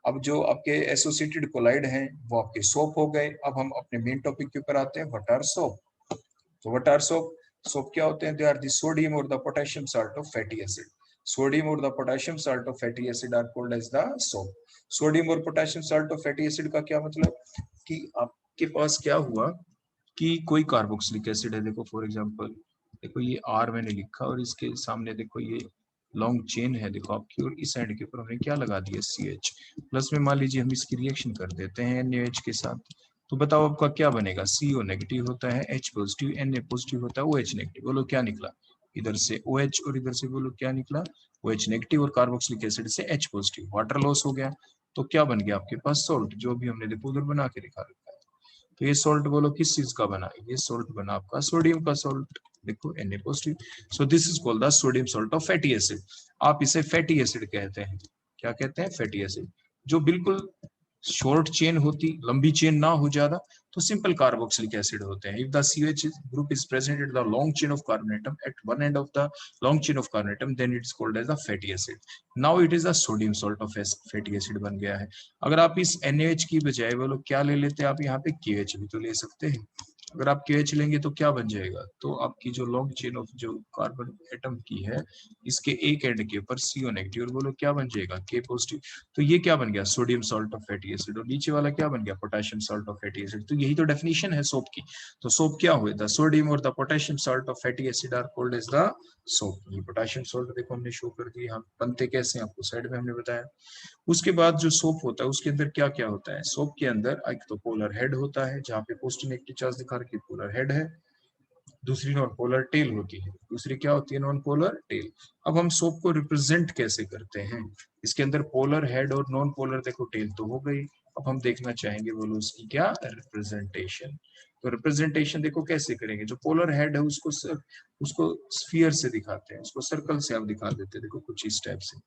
अब जो आपके एसोसिएटेड कोलाइड हैं वो आपके सोप हो गए। अब हम अपने मेन टॉपिक के ऊपर आते हैं, व्हाट आर सोप। तो व्हाट आर सोप, सोप क्या होते हैं, दे आर द सोडियम और the potassium salt of fatty acid. Sodium और the potassium salt of fatty acid are called as the soap. Sodium और potassium salt of fatty acid का क्या मतलब, कि आपके पास क्या हुआ कि कोई कार्बोक्सिलिक एसिड है, देखो फॉर एग्जांपल, देखो ये आर मैंने लिखा और इसके सामने देखो ये लॉन्ग चेन है, देखो आपकी, और इस साइड के ऊपर हमने क्या लगा दिया, CH प्लस में। मान लीजिए हम इसकी रिएक्शन कर देते हैं NaOH के साथ, तो बताओ आपका क्या बनेगा, CO नेगेटिव होता है, H पॉजिटिव, Na पॉजिटिव होता है, OH नेगेटिव। बोलो क्या निकला, इधर से OH और इधर से बोलो क्या निकला, OH नेगेटिव, और कार्बोक्सिलिक एसिड से H पॉजिटिव, वाटर लॉस हो गया। तो क्या बन गया आपके पास, सोल्ट, जो भी हमने देखो उधर बना के दिखा रखा है। तो ये सोल्ट बोलो किस चीज का बना, ये सोल्ट बना आपका सोडियम का सोल्ट, देखो Na positive. So this is called the sodium salt of fatty acid. आप इसे फैटी एसिड कहते हैं, क्या कहते हैं, फैटी एसिड। जो बिल्कुल शॉर्ट चेन होती, लंबी चेन ना हो ज्यादा, तो सिंपल कार्बोक्सिलिक एसिड होते हैं। If the CH group is present at the long chain of carbon atom at one end of the long chain of carbon atom, then it's called as the fatty acid. Now it is a sodium salt of fatty acid बन गया है। अगर आप इस NaOH की बजाय बोलो क्या ले लेते हैं आप, यहाँ पे KH भी तो ले सकते हैं। अगर आप KH लेंगे तो क्या बन जाएगा, तो आपकी जो लॉन्ग चेन ऑफ जो कार्बन एटम की है, इसके एक एंड के ऊपर CO नेगेटिव, और बोलो क्या बन जाएगा, K पॉजिटिव। तो ये क्या बन गया, sodium salt of fatty acid, और नीचे वाला क्या बन गया, potassium salt of fatty acid. तो यही तो डेफिनेशन है सोप की। तो सोप क्या हुए, द सोडियम और the potassium salt of fatty acid are called as the soap. ये पोटेशियम सॉल्ट देखो हमने शो कर दिया, हम बनते कैसे हैं आपको साइड में हमने बताया। उसके बाद जो सोप होता है उसके अंदर क्या क्या होता है, सोप के अंदर एक तो पोलर हेड होता है, जहाँ पे पॉजिटिव नेगेटिव चार्ज दिखा रखी पोलर हेड है। दूसरी नॉन पोलर टेल होती है, दूसरी क्या होती है, नॉन पोलर टेल। अब हम सोप को रिप्रेजेंट कैसे करते हैं, इसके अंदर पोलर हेड और नॉन पोलर देखो टेल तो हो गई। अब हम देखना चाहेंगे बोलो उसकी क्या रिप्रेजेंटेशन। तो रिप्रेजेंटेशन देखो कैसे करेंगे, जो पोलर हेड है उसको स्फीयर से दिखाते हैं, उसको सर्कल से आप दिखा देते हैं, देखो कुछ इस टाइप से।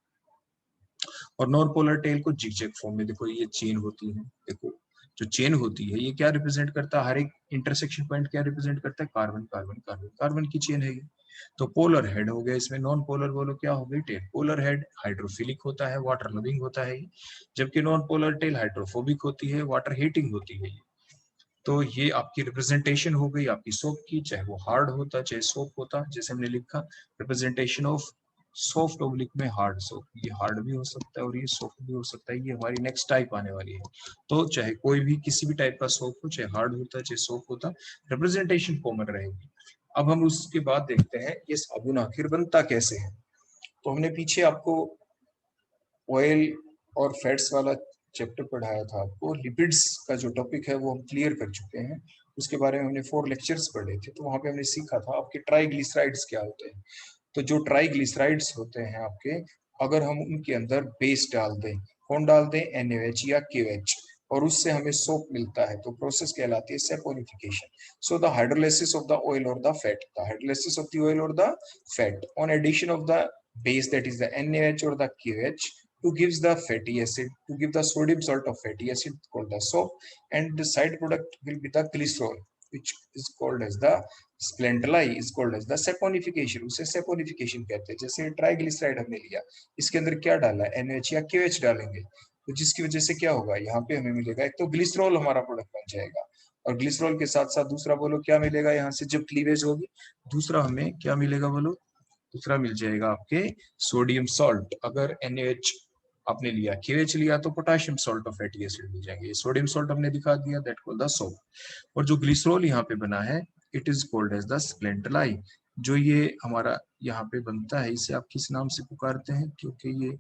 और नॉन पोलर टेल को जिगजैग फॉर्म में, देखो ये चेन होती है, देखो जो चेन होती है ये क्या रिप्रेजेंट करता है, हर एक इंटरसेक्शन पॉइंट क्या रिप्रेजेंट करता है, कार्बन कार्बन कार्बन कार्बन की चेन है ये। तो पोलर हेड हो गया इसमें, नॉन पोलर बोलो क्या हो गई टेल। पोलर हेड हाइड्रोफिलिक होता है, वाटर लविंग होता है, जबकि नॉन पोलर टेल हाइड्रोफोबिक होती है, वाटर हीटिंग होती है। तो ये आपकी रिप्रेजेंटेशन हो गई आपकी सोप की, चाहे वो हार्ड होता चाहे सोप होता, जैसे हमने लिखा रिप्रेजेंटेशन ऑफ सॉफ्ट ओब्लिक में हार्ड सोप। ये हार्ड भी हो सकता है और ये सॉफ्ट भी हो सकता है, ये हमारी नेक्स्ट टाइप आने वाली है। तो चाहे कोई भी किसी भी टाइप का सोप हो, चाहे हार्ड होता चाहे सॉफ्ट होता, रिप्रेजेंटेशन कॉमन रहेगी। अब हम उसके बाद देखते हैं ये साबुन आखिर बनता कैसे है। तो हमने पीछे आपको ऑयल और फैट्स वाला चैप्टर पढ़ाया था, आपको लिपिड्स का जो टॉपिक है वो हम क्लियर कर चुके हैं। उसके बारे में हमने 4 लेक्चर्स पढ़े थे, तो वहां पे हमने सीखा था आपके ट्राइग्लिसराइड्स क्या होते हैं। तो जो ट्राइग्लिसराइड्स होते हैं आपके, अगर हम उनके अंदर बेस डाल दें, कौन डाल दें, NaOH या KOH, और उससे हमें सोप मिलता है, तो प्रोसेस कहलाती है saponification. So the hydrolysis of the oil और the fat, the hydrolysis of the oil और the fat on addition of the base, that is the NaOH or the KOH, to gives the fatty acid, to give the sodium salt of fatty acid called the soap, and the side product will be the glycerol, which is called as the splenduli, is called as the saponification। उसे saponification कहते हैं। जैसे triglyceride हमने लिया, इसके अंदर क्या डाला, NaOH या KOH डालेंगे, तो जिसकी वजह से क्या होगा, यहाँ पे हमें मिलेगा एक तो ग्लिसरॉल हमारा प्रोडक्ट बन जाएगा, और ग्लिसरॉल के साथ साथ दूसरा बोलो क्या मिलेगा यहाँ से जब क्लीवेज होगी, दूसरा हमें क्या मिलेगा बोलो, दूसरा मिल जाएगा आपके सोडियम सॉल्ट। अगर NaOH आपने लिया, KOH लिया, तो potassium salt of fatty acid मिल जाएंगे। सोडियम सॉल्ट हमने दिखा दिया, दैट कॉल्ड द सोप। और जो ग्लिसरॉल यहाँ पे बना है, it is called as the स्प्लेंटलाई। जो ये हमारा यहाँ पे बनता है, इसे आप किस नाम से पुकारते हैं, क्योंकि ये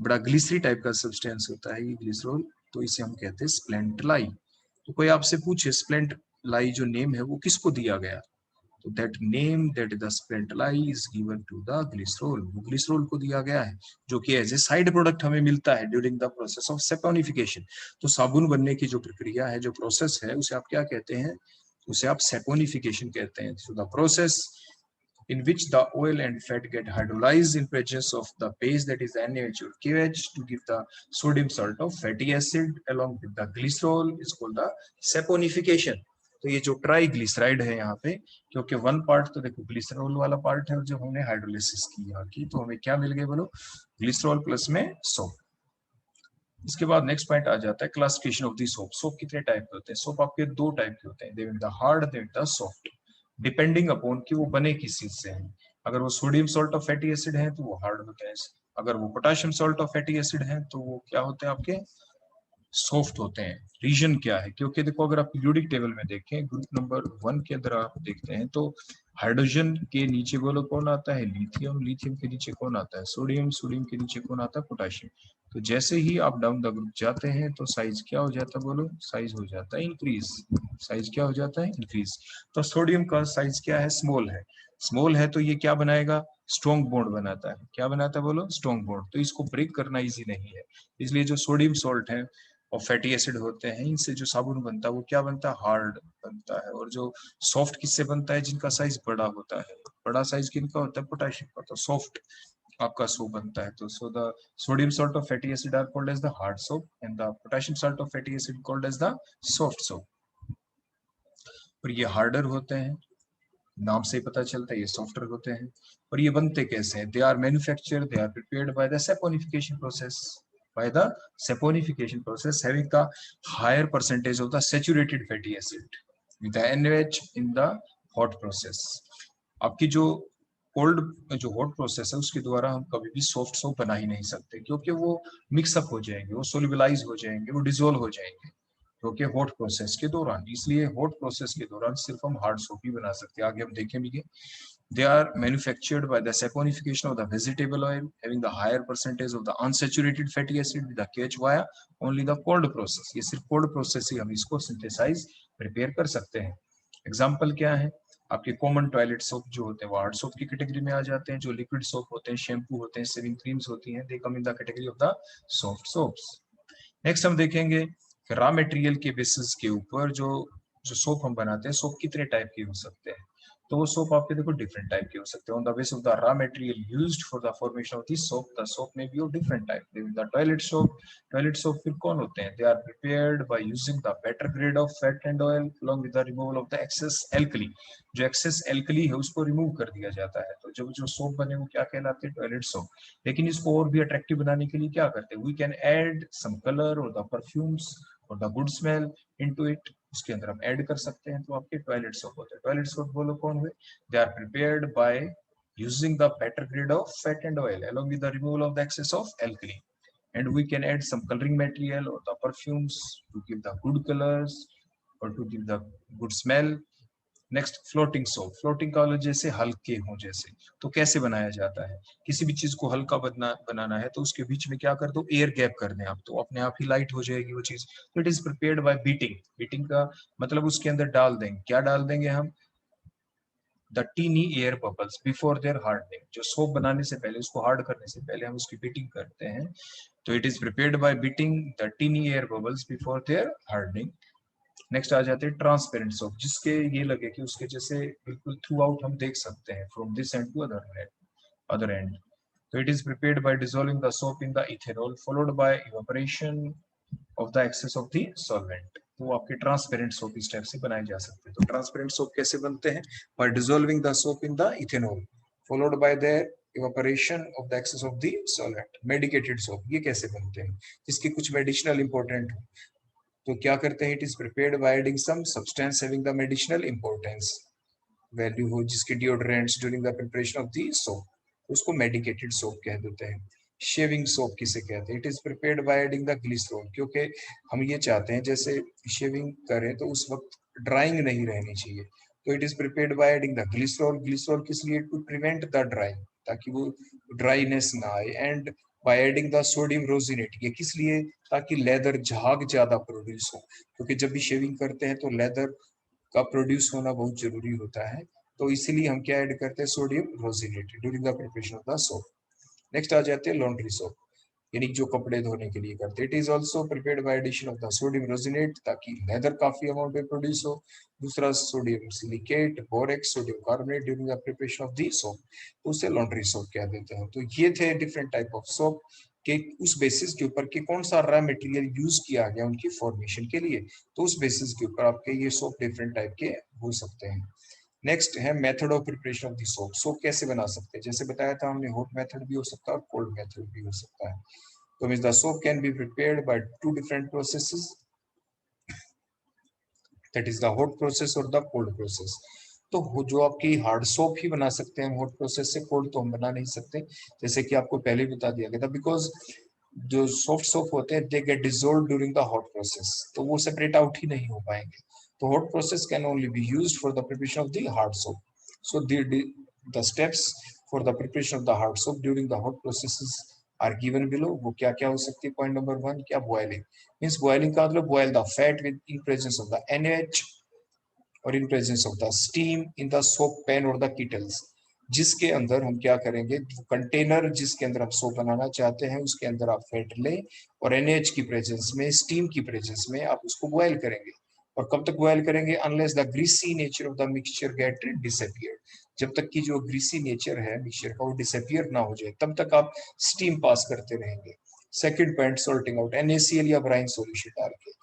बड़ा ग्लिसरी टाइप का सब्सटेंस होता है ये ग्लिसरॉल, तो इसे हम कहते हैं स्प्लेंटलाई। तो कोई आपसे पूछे स्प्लेंटलाई जो नेम है वो किसको दिया गया, तो that name, that the splenduli is given to the glycerol, वो ग्लिसरॉल को दिया गया है, जो कि एज ए साइड प्रोडक्ट हमें मिलता है during the process of saponification. तो साबुन बनने की जो प्रक्रिया है, जो प्रोसेस है, उसे आप क्या कहते हैं, उसे आप सेपोनिफिकेशन कहते हैं। so the process in which the oil and fat get hydrolyzed in presence of the base, that is NaOH or KOH, to give the sodium salt of fatty acid along with the glycerol, is called the saponification। तो ये जो triglyceride है यहाँ पे, क्योंकि one part तो देखो glycerol वाला पार्ट है, और जब हमने हाइड्रोलिसिस की यहाँ की, तो हमें क्या मिल गया बोलो, ग्लिसरॉल प्लस में सोप। इसके बाद नेक्स्ट पॉइंट आ जाता है classification of the soap. Soap कितने टाइप के होते हैं, सोप आपके दो टाइप के होते हैं, they the hard, they the soft, depending upon कि वो बने किस चीज से हैं। अगर वो sodium salt of fatty acid है तो वो हार्ड होते हैं, अगर वो potassium salt of fatty acid है तो वो क्या होते हैं आपके, सॉफ्ट होते हैं। रीजन क्या है, क्योंकि देखो अगर आप पीरियोडिक टेबल में देखें, ग्रुप नंबर 1 के अंदर आप देखते हैं, तो हाइड्रोजन के नीचे बोलो कौन आता है, लिथियम, लिथियम के नीचे कौन आता है, सोडियम, सोडियम के नीचे कौन आता है, पोटेशियम। तो जैसे ही आप डाउन द ग्रुप जाते हैं तो साइज क्या हो जाता है बोलो, साइज हो जाता है इंक्रीज, साइज क्या हो जाता है इंक्रीज। तो सोडियम का साइज क्या है, स्मॉल है, स्मॉल है तो ये क्या बनाएगा, स्ट्रॉन्ग बॉन्ड बनाता है, क्या बनाता है बोलो, स्ट्रॉन्ग बॉन्ड। तो इसको ब्रेक करना इजी नहीं है, इसलिए जो सोडियम सॉल्ट है और फैटी एसिड होते हैं, इनसे जो साबुन बनता है वो क्या बनता है, हार्ड बनता है। और जो सॉफ्ट किससे बनता है, जिनका साइज बड़ा होता है, बड़ा साइज किनका होता है, पोटेशियम का, तो सॉफ्ट आपका सोप बनता है। तो so the sodium salt of fatty acid are called as the hard soap and the potassium salt of fatty acid called as the soft soap. और ये हार्डर होते हैं, नाम से ही पता चलता है ये सॉफ्टवेयर होते हैं। और ये बनते कैसे हैं, they are manufactured, they are prepared by the saponification process, by the saponification process having the higher percentage of the saturated fatty acid। with the NaOH in the hot process. आपकी जो hot process है उसके द्वारा हम कभी भी soft soap बना ही नहीं सकते, क्योंकि वो मिक्सअप हो जाएंगे, वो सोल्यूबलाइज हो जाएंगे, वो डिसोल्व हो जाएंगे, क्योंकि हॉट प्रोसेस के दौरान। इसलिए हॉट प्रोसेस के दौरान सिर्फ हम हार्ड सोप ही बना सकते हैं। आगे हम देखेंगे they are manufactured by the saponification of the vegetable oil having the higher percentage of the unsaturated fatty acid with the catch via only the cold process. ये सिर्फ cold process ही हम इसको synthesize prepare कर सकते हैं। Example क्या है, आपके कॉमन टॉयलेट सोप जो होते हैं वो हार्ड सोप की कैटेगरी में आ जाते हैं। जो लिक्विड सोप होते हैं, शैम्पू होते हैं, सेविंग क्रीम्स होती हैं, they come in the category of the soft soaps. Next हम देखेंगे कि रॉ मटेरियल के बेसिस के ऊपर जो सोप हम बनाते हैं, सोप कितने टाइप के हो सकते हैं। तो वो सोप आपके देखो डिफरेंट टाइप के हो सकते हैं। On the base of the raw material used for the formation of this soap, the soap may be of different type. The toilet soap फिर कौन होते हैं, they are prepared by using the better grade of fat and oil along with the removal of the excess alkali. जो excess alkali है उसको remove कर दिया जाता है, तो जब जो सोप बने वो क्या कहलाते हैं, टॉयलेट सोप। लेकिन इसको और भी अट्रैक्टिव बनाने के लिए क्या करते हैं, we can add some colour और द परफ्यूम्स और the good smell into it, उसके अंदर हम ऐड कर सकते हैं, तो आपके टॉयलेट सोप होते हैं। टॉयलेट सोप बोलो कौन हुए, they are prepared by using the better grade of fat and oil along with the removal of the excess of alkali, and we can add some coloring material or the perfumes to give the good colors or to give the good smell. Next floating soap, floating का जैसे हल्के हो जैसे, तो कैसे बनाया जाता है, किसी भी चीज को हल्का बनाना है तो उसके बीच में क्या कर दो, एयर गैप कर दें आप, तो अपने आप ही लाइट हो जाएगी वो चीज। तो it is prepared by beating. Beating का मतलब उसके अंदर डाल देंगे, क्या डाल देंगे हम, the tiny air bubbles before their hardening. जो सोप बनाने से पहले, उसको हार्ड करने से पहले हम उसकी बीटिंग करते हैं, तो it is prepared by beating the tiny air bubbles before their hardening. Next आ जाते हैं ट्रांसपेरेंट सोप, जिसके ये लगे कि उसके जैसे बिल्कुल थ्रू आउट हम देख सकते हैं, from this end to other end. तो it is prepared by dissolving the soap in the ethanol followed by evaporation of the excess of the solvent. तो आपके ट्रांसपेरेंट सोप इस टाइप से बनाए जा सकते हैं। तो ट्रांसपेरेंट सोप कैसे बनते हैं, bye dissolving the soap in the ethanol followed by the evaporation of the excess of the solvent। Medicated soap ये कैसे बनते हैं, जिसकी कुछ मेडिसिनल इंपॉर्टेंट, तो क्या करते हैं, it is prepared by adding some substance having the medicinal importance value हो, जिसके deodorants during the preparation of the soap, उसको मेडिकेटेड सोप कह देते हैं। शेविंग सोप किसे कहते हैं, it is prepared by adding the glycerol, क्योंकि हम ये चाहते हैं जैसे शेविंग करें तो उस वक्त ड्राइंग नहीं रहनी चाहिए, तो it is prepared by adding the glycerol. Glycerol किस लिए, टू प्रिवेंट द ड्राइंग, ताकि वो ड्राइनेस ना आए। And by adding the sodium rosinate, ये किस लिए, ताकि लेदर झाग ज्यादा प्रोड्यूस हो, क्योंकि जब भी शेविंग करते हैं तो लेदर का प्रोड्यूस होना बहुत जरूरी होता है, तो इसीलिए हम क्या ऐड करते हैं, sodium rosinate during the preparation of the soap. Next आ जाते हैं लॉन्ड्री सोप, यानी जो कपड़े धोने के लिए करते हैं। It is also prepared by addition of the sodium rosinate, ताकि लेदर काफी अमाउंट में प्रोड्यूस हो। दूसरा sodium silicate, borax, sodium carbonate during the preparation of the soap, तो उसे लॉन्ड्री सोप कह देते हैं। तो ये थे डिफरेंट टाइप ऑफ सोप के उस बेसिस के ऊपर कि कौन सा रॉ मटेरियल यूज किया गया उनकी फॉर्मेशन के लिए, तो उस बेसिस के ऊपर आपके ये सोप डिफरेंट टाइप के हो सकते हैं। नेक्स्ट है method of preparation of the soap, soap कैसे बना सकते हैं, जैसे बताया था हमने, हॉट मेथड भी हो सकता है और कोल्ड मेथड भी हो सकता है। तो means the soap can be prepared by two different processes, that is the hot process और द कोल्ड प्रोसेस। तो जो आपकी हार्ड सोप ही बना सकते हैं हॉट प्रोसेस से, कोल्ड तो हम बना नहीं सकते, जैसे कि आपको पहले ही बता दिया गया था, बिकॉज जो सॉफ्ट सोप होते हैं they get dissolve during the hot process, तो वो सेपरेट आउट ही नहीं हो पाएंगे। तो hot process can only be used for the preparation of the hard soap. So the steps for the preparation of the hard soap during the hot processes are given below. वो क्या क्या हो सकती है, पॉइंट नंबर 1, क्या, boiling. Means boiling का मतलब boil the fat with in presence of the NaOH और in presence of the steam in the soap pan और द कीटल्स, जिसके अंदर हम क्या करेंगे, कंटेनर जिसके अंदर हम सोप बनाना चाहते हैं उसके अंदर आप फैट लें और NaOH की प्रेजेंस में, स्टीम की प्रेजेंस में आप उसको बॉयल करेंगे। और कब तक बॉयल करेंगे, unless the greasy nature of the mixture get disappear, जब तक कि जो ग्रीसी नेचर है मिक्सचर का वो डिसअपियर ना हो जाए, तब तक आप स्टीम पास करते रहेंगे। Second point, salting out, NaCl या ब्राइन सॉल्यूशन डाल के,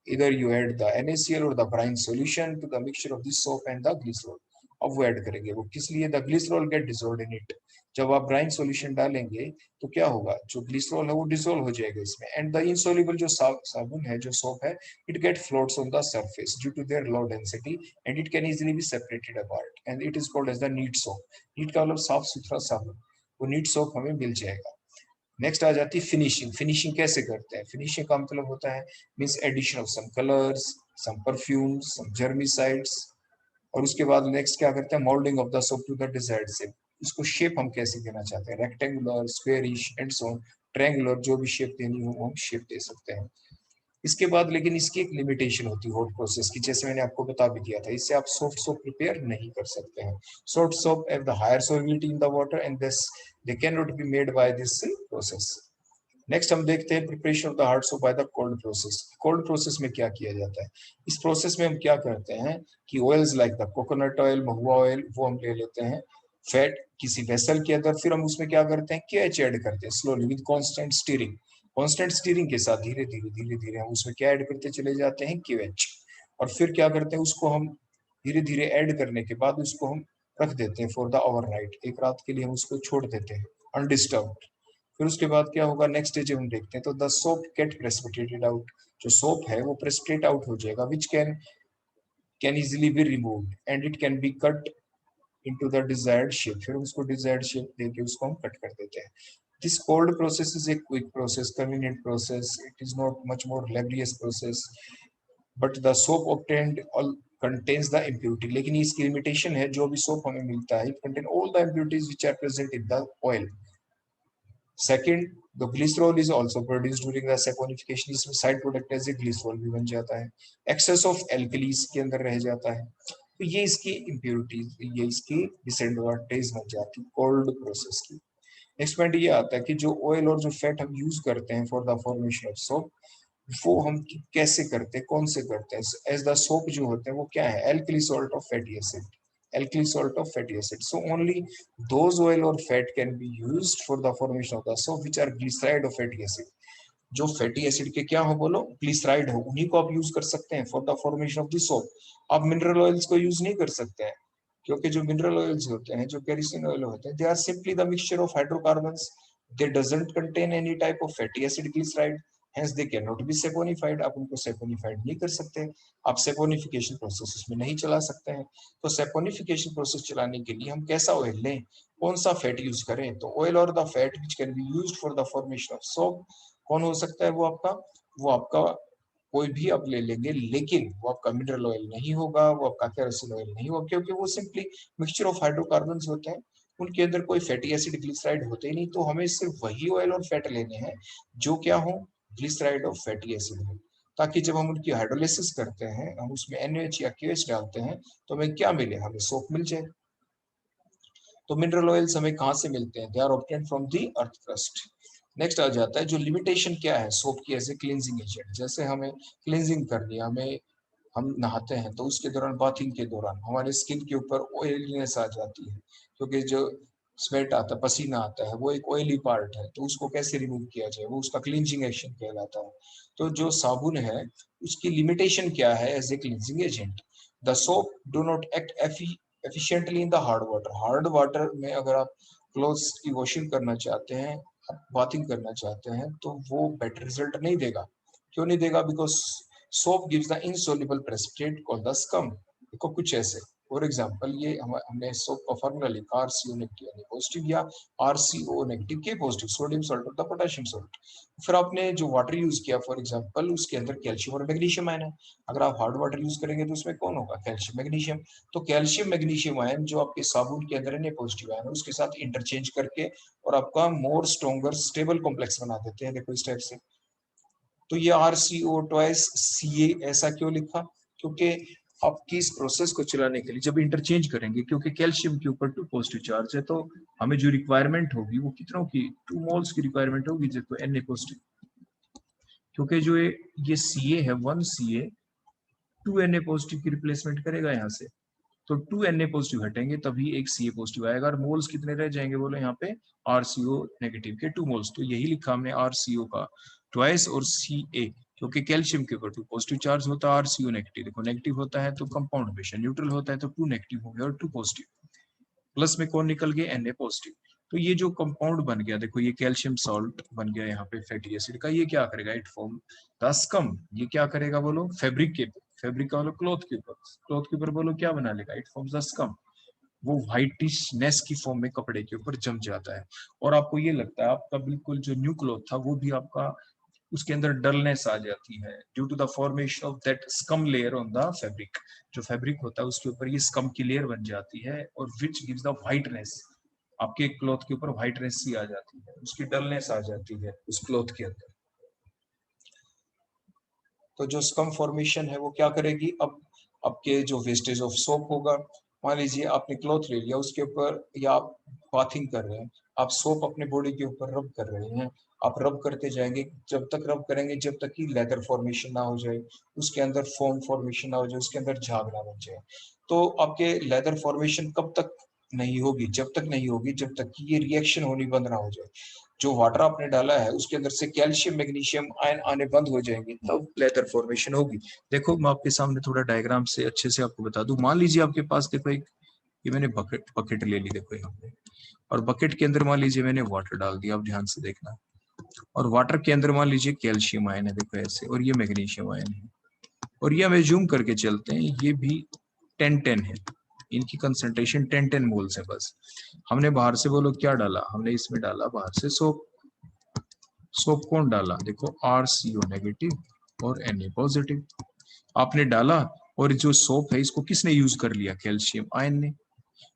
either you add the NaCl or the brine solution to the mixture of the soap and the glycerol, अब वो ऐड करेंगे। वो किस लिए? The glycerol get dissolved in it. जब आप ब्राइन सॉल्यूशन डालेंगे तो क्या होगा, जो ग्लिसरॉल है वो डिसॉल्व हो जाएगा इसमें, एंड द इनसॉल्युबल जो साबुन है, जो सोप है, it get floats on the surface due to their low density and it can easily be separated apart and it is called as the neat soap. Neat का मतलब साफ सुथरा साबुन, वो नीट सोप हमें मिल जाएगा। नेक्स्ट आ जाती है फिनिशिंग। फिनिशिंग कैसे करते हैं? फिनिशिंग का मतलब होता है means addition of some colours, some perfumes, some germicides, और उसके बाद नेक्स्ट क्या करते हैं, moulding of the soap to the desired shape. इसको शेप हम कैसे देना चाहते हैं, rectangular, squarish and so on, triangular, जो भी शेप देनी हो वो हम शेप दे सकते हैं। इसके बाद लेकिन इसकी एक लिमिटेशन होती है हॉट प्रोसेस की, जैसे मैंने आपको बता भी दिया था, इससे आप सॉफ्ट सोप प्रिपेयर नहीं कर सकते हैं। Soft soap have the higher solubility in the water and this they can not be made by this process. Next हम देखते हैं preparation of the hard soap by the cold process. Cold process में क्या किया जाता है? इस process में हम क्या करते हैं कि oils like the coconut oil, Mahua oil, वो हम ले लेते हैं फैट किसी वेसल के अंदर, फिर हम उसमें क्या करते हैं, KH ऐड करते हैं slowly with constant steering. Constant steering के साथ धीरे धीरे हम उसमें क्या ऐड करते चले जाते हैं, KH। और फिर क्या करते हैं, उसको हम धीरे धीरे ऐड करने के बाद उसको हम रख देते हैं फॉर द ओवरनाइट। एक रात के लिए हम उसको छोड़ देते हैं अनडिस्टर्ब्ड। फिर उसके बाद क्या होगा, नेक्स्ट स्टेज हम देखते हैं, तो the soap get precipitated out. जो सोप है वो प्रेसिपिटेट आउट हो जाएगा, which can easily be removed and it can be cut into the desired shape. फिर उसको डिजायर्ड शेप देके उसको हम कट कर देते हैं। This cold process is a quick process, convenient process, it is not much more laborious process, but the soap obtained contains the impurity। लेकिन इसकी लिमिटेशन है, जो भी सोप हमें मिलता है, it contain all the impurities which are present in the oil। Second, the glycerol is also produced during the saponification. इसमें side product as a glycerol भी बन जाता है। एक्सेस ऑफ एल्कलीज के अंदर रह जाता है। तो ये इसकी इम्प्योरिटीज, ये इसकी डिसएडवांटेज बन जाती है कोल्ड प्रोसेस की। नेक्स्ट पॉइंट ये आता है कि जो ऑयल और जो फैट हम यूज करते हैं for the formation of soap, वो हम कैसे करते हैं, कौन से करते हैं? एज द सोप जो होते हैं वो क्या है, alkali salt of fatty acid, alkali salt of fatty acid। So only those oil or fat can be used for the formation of the soap which are glyceride of fatty acid। जो fatty acid के क्या हो बोलो, glyceride हो, उन्हीं को आप use कर सकते हैं for the formation of the soap. आप मिनरल ऑयल्स को यूज नहीं कर सकते हैं, क्योंकि जो मिनरल ऑयल्स होते हैं, जो केरोसिन ऑयल होते हैं, they are simply the mixture of hydrocarbons, they doesn't contain any type of fatty acid glyceride, hence they can not be saponified. आप उनको सेपोनिफाइड नहीं कर सकते, आप सेपोनिफिकेशन प्रोसेस उसमें नहीं चला सकते हैं। तो सेपोनिफिकेशन प्रोसेस चलाने के लिए हम कैसा ऑयल लें, कौन सा फैट यूज करें? तो ऑयल और the fat which can be used for the formation of soap, कौन हो सकता है? वो आपका कोई भी आप ले लेंगे, लेकिन वो आपका मिनरल ऑयल नहीं होगा, वो आपका केरोसिन ऑयल नहीं होगा, क्योंकि वो सिंपली मिक्सचर ऑफ हाइड्रोकार्बन्स होते हैं, उनके अंदर कोई फैटी एसिड ग्लिसराइड होते ही नहीं। तो हमें सिर्फ वही ऑयल और फैट लेने हैं जो क्या हो, ग्लिसराइड ऑफ फैटी एसिड हो, ताकि जब हम उनकी हाइड्रोलिसिस करते हैं, हम उसमें NaOH या KH डालते हैं, तो हमें क्या मिले, हमें सोप मिल जाए। तो मिनरल ऑयल्स हमें कहाँ से मिलते हैं? They are obtained from the earth crust. Next आ जाता है जो लिमिटेशन क्या है सोप की एज ए क्लींजिंग एजेंट। जैसे हमें क्लींजिंग करनी है, हमें हम नहाते हैं तो उसके दौरान, बाथिंग के दौरान हमारे स्किन के ऊपर ऑयलीनेस आ जाती है, क्योंकि जो स्वेट आता है, पसीना आता है, वो एक ऑयली पार्ट है। तो उसको कैसे रिमूव किया जाए, वो उसका क्लींजिंग एक्शन कहलाता है। तो जो साबुन है उसकी लिमिटेशन क्या है as a cleansing agent? The soap do not act efficiently in the hard water. Hard water में अगर आप क्लोथ्स की वॉशिंग करना चाहते हैं, बाथिंग करना चाहते हैं, तो वो बेटर रिजल्ट नहीं देगा। क्यों नहीं देगा? Because soap gives the insoluble precipitate called the scum. देखो कुछ ऐसे, फॉर एग्जांपल ये हमने सोप का फॉर्मूला लिखा RCO नेगेटिव यानी पॉजिटिव, या RCO नेगेटिव के पॉजिटिव, सोडियम सॉल्ट और द पोटेशियम सॉल्ट। फिर आपने जो वाटर यूज किया फॉर एग्जांपल, उसके अंदर कैल्शियम और मैग्नीशियम आयन है। अगर आप हार्ड वाटर यूज करेंगे तो उसमें कौन होगा, कैल्शियम मैग्नीशियम। तो कैल्शियम मैग्नीशियम आयन जो आपके साबुन के अंदर है पॉजिटिव आयन, उसके साथ इंटरचेंज करके और आपका मोर स्ट्रॉन्गर स्टेबल कॉम्प्लेक्स बना देते हैं। देखो इस टाइप से। तो ये RCO ट्वाइस CA ऐसा क्यों लिखा? क्योंकि आपकी इस प्रोसेस को चलाने के लिए जब इंटरचेंज करेंगे, क्योंकि कैल्शियम के ऊपर 2 पॉजिटिव चार्ज है, तो हमें जो रिक्वायरमेंट होगी वो कितनों की, 2 मोल्स की रिक्वायरमेंट होगी, देखो Na पॉजिटिव, क्योंकि जो ये CA है 1 CA 2 Na पॉजिटिव की रिप्लेसमेंट करेगा यहाँ से। तो 2 Na पॉजिटिव हटेंगे तभी एक CA पॉजिटिव आएगा, और मोल्स कितने रह जाएंगे बोलो यहाँ पे, RCO नेगेटिव के 2 मोल्स। तो यही लिखा हमने RCO का ट्वाइस और CA क्योंकि कैल्शियम के ऊपर 2 पॉजिटिव चार्ज होता है, RCO नेगेटिव। देखो नेगेटिव होता है तो कंपाउंड हमेशा न्यूट्रल होता है, तो 2 नेगेटिव हो गया और 2 पॉजिटिव। प्लस में कौन निकल गया, Na पॉजिटिव। तो ये जो कंपाउंड बन गया, देखो ये कैल्शियम सॉल्ट बन गया यहाँ पे फैटी एसिड का, ये क्या करेगा, इट फॉर्म द स्कम। ये क्या करेगा बोलो, फैब्रिक के, फैब्रिक का बोलो क्लॉथ के ऊपर, क्लॉथ के ऊपर बोलो क्या बना लेगा, इट फॉर्म्स द स्कम। वो व्हाइटिशनेस की फॉर्म में कपड़े के ऊपर जम जाता है, और आपको ये लगता है आपका बिल्कुल जो न्यू क्लॉथ था वो भी आपका उसके अंदर डलनेस आ जाती है due to the formation of that scum layer on the fabric. जो फैब्रिक होता है उसके ऊपर ये स्कम की लेयर बन जाती है, और विच गिव्स द व्हाइटनेस। आपके क्लॉथ के ऊपर व्हाइटनेस सी आ जाती है, उसकी डलनेस आ जाती है उस क्लॉथ के अंदर। तो जो स्कम फॉर्मेशन है वो क्या करेगी, अब आपके जो वेस्टेज ऑफ सोप होगा, मान लीजिए आपने क्लॉथ ले लिया उसके ऊपर, या आप बाथिंग कर रहे हैं, आप सोप अपने बॉडी के ऊपर रब कर रहे हैं, आप रब करते जाएंगे, जब तक रब करेंगे जब तक कि लेदर फॉर्मेशन ना हो जाए, उसके अंदर फोम फॉर्मेशन ना हो जाए, उसके अंदर झाग ना बन जाए। तो आपके लेदर फॉर्मेशन कब तक नहीं होगी, जब तक नहीं होगी जब तक कि ये रिएक्शन होनी बंद ना हो जाए। जो वाटर आपने डाला है उसके अंदर से कैल्शियम मैग्नीशियम आयन आने बंद हो जाएंगे, तब लेदर फॉर्मेशन होगी। देखो मैं आपके सामने थोड़ा डायग्राम से अच्छे से आपको बता दूं। मान लीजिए आपके पास देखो एक, ये मैंने बकेट ले ली, देखो यहाँ पे, और बकेट के अंदर मान लीजिए मैंने वाटर डाल दिया, आप ध्यान से देखना, और वाटर के अंदर मान लीजिए कैल्शियम आयन है, देखो ऐसे, और ये मैग्नीशियम आयन है, और ये हमें जूम करके चलते हैं, ये भी 10-10 है, इनकी कंसंट्रेशन 10-10 मोल्स है बस। हमने बाहर से बोलो क्या डाला, हमने इसमें डाला बाहर से सोप। सोप कौन डाला, देखो RCO नेगेटिव और Na पॉजिटिव आपने डाला, और जो सोप है इसको किसने यूज कर लिया, कैल्शियम आयन ने।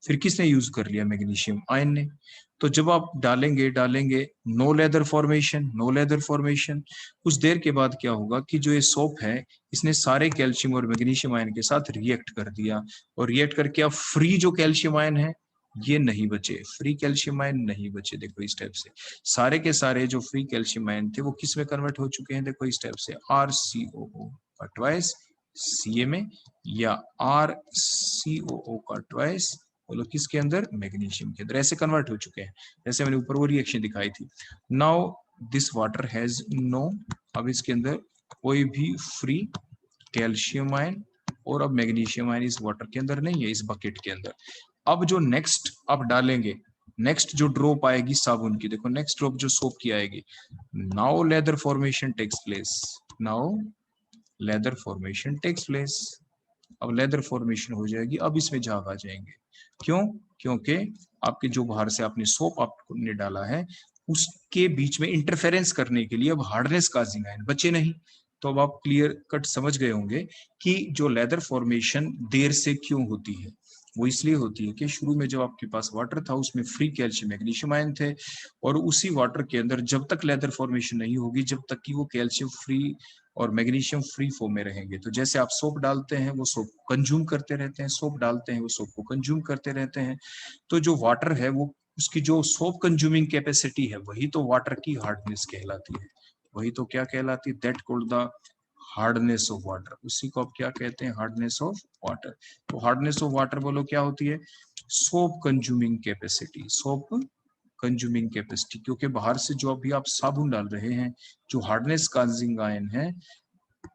फिर किसने यूज कर लिया, मैग्नीशियम आयन ने। तो जब आप डालेंगे no lather formation, no lather formation. कुछ देर के बाद क्या होगा कि जो ये सोप है इसने सारे कैल्शियम और मैग्नीशियम आयन के साथ रिएक्ट कर दिया, और रिएक्ट करके अब फ्री जो कैल्शियम आयन है ये नहीं बचे, फ्री कैल्शियम आयन नहीं बचे। देखो इस टाइप से सारे के सारे जो फ्री कैल्शियम आयन थे वो किस में कन्वर्ट हो चुके हैं, देखो इस टाइप से RCOO का ट्वाइस Ca में, या RCOO का ट्वाइस बोलो किसके अंदर, मैग्नीशियम के अंदर, ऐसे कन्वर्ट हो चुके हैं। जैसे मैंने ऊपर वो रिएक्शन दिखाई थी। Now this water has no, अब इसके अंदर कोई भी फ्री कैल्शियम आयन और अब मैग्नीशियम आयन इस वाटर के अंदर नहीं है, इस बकेट के अंदर। अब जो नेक्स्ट आप डालेंगे, नेक्स्ट जो ड्रॉप आएगी साबुन की, देखो नेक्स्ट ड्रॉप जो सोप की आएगी, now lather formation takes place, now lather formation takes place. अब लेदर फॉर्मेशन हो जाएगी, अब इसमें झाग आ जाएंगे। क्यों, क्योंकि आपके जो बाहर से आपने सोप आपने डाला है उसके बीच में इंटरफेरेंस करने के लिए अब हार्डनेस काजिंग आयन बचे नहीं। तो अब आप क्लियर कट समझ गए होंगे कि जो लेदर फॉर्मेशन देर से क्यों होती है। वो इसलिए होती है कि शुरू में जब आपके पास वाटर था उसमें फ्री कैल्शियम मैग्नीशियम आयन थे, और उसी वाटर के अंदर जब तक लेदर फॉर्मेशन नहीं होगी जब तक कि वो कैल्शियम फ्री और मैग्नीशियम फ्री फॉर्म में रहेंगे। तो जैसे आप सोप डालते हैं वो सोप कंज्यूम करते रहते हैं, सोप डालते हैं वो सोप को कंज्यूम करते रहते हैं। तो जो वाटर है वो उसकी जो सोप कंज्यूमिंग कैपेसिटी है वही तो वाटर की हार्डनेस कहलाती है, वही तो क्या कहलाती है, that called the hardness of water. उसी को आप क्या कहते हैं, हार्डनेस ऑफ वाटर। तो हार्डनेस ऑफ वाटर बोलो क्या होती है, soap consuming capacity, soap consuming capacity. क्योंकि बाहर से जो अभी आप साबुन डाल रहे हैं, जो हार्डनेस काजिंग आयन है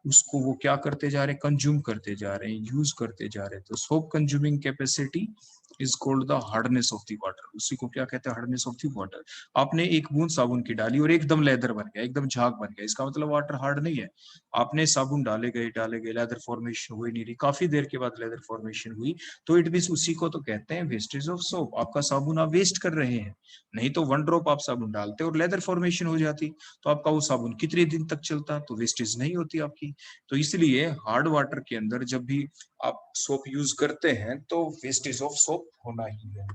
उसको वो क्या करते जा रहे हैं, कंज्यूम करते जा रहे हैं, यूज करते जा रहे हैं। तो soap consuming capacity is called the hardness of the water. उसी को क्या कहते हैं, हार्डनेस ऑफ द वाटर। आपने एक बूंद साबुन की डाली और एकदम लेदर बन गया, एकदम झाग बन गया, इसका मतलब वाटर हार्ड नहीं है। आपने साबुन डाले गए लेदर फॉर्मेशन हुई नहीं रही, काफी देर के बाद लेदर फॉर्मेशन हुई, तो इट मींस उसी को तो कहते हैं वेस्टेज ऑफ सोप। आपका साबुन आप वेस्ट कर रहे हैं, नहीं तो 1 ड्रॉप आप साबुन डालते और लेदर फॉर्मेशन हो जाती तो आपका वो साबुन कितने दिन तक चलता, तो वेस्टेज नहीं होती आपकी। तो इसलिए हार्ड वाटर के अंदर जब भी आप सोप यूज करते हैं तो वेस्टेज ऑफ सोप होना ही है।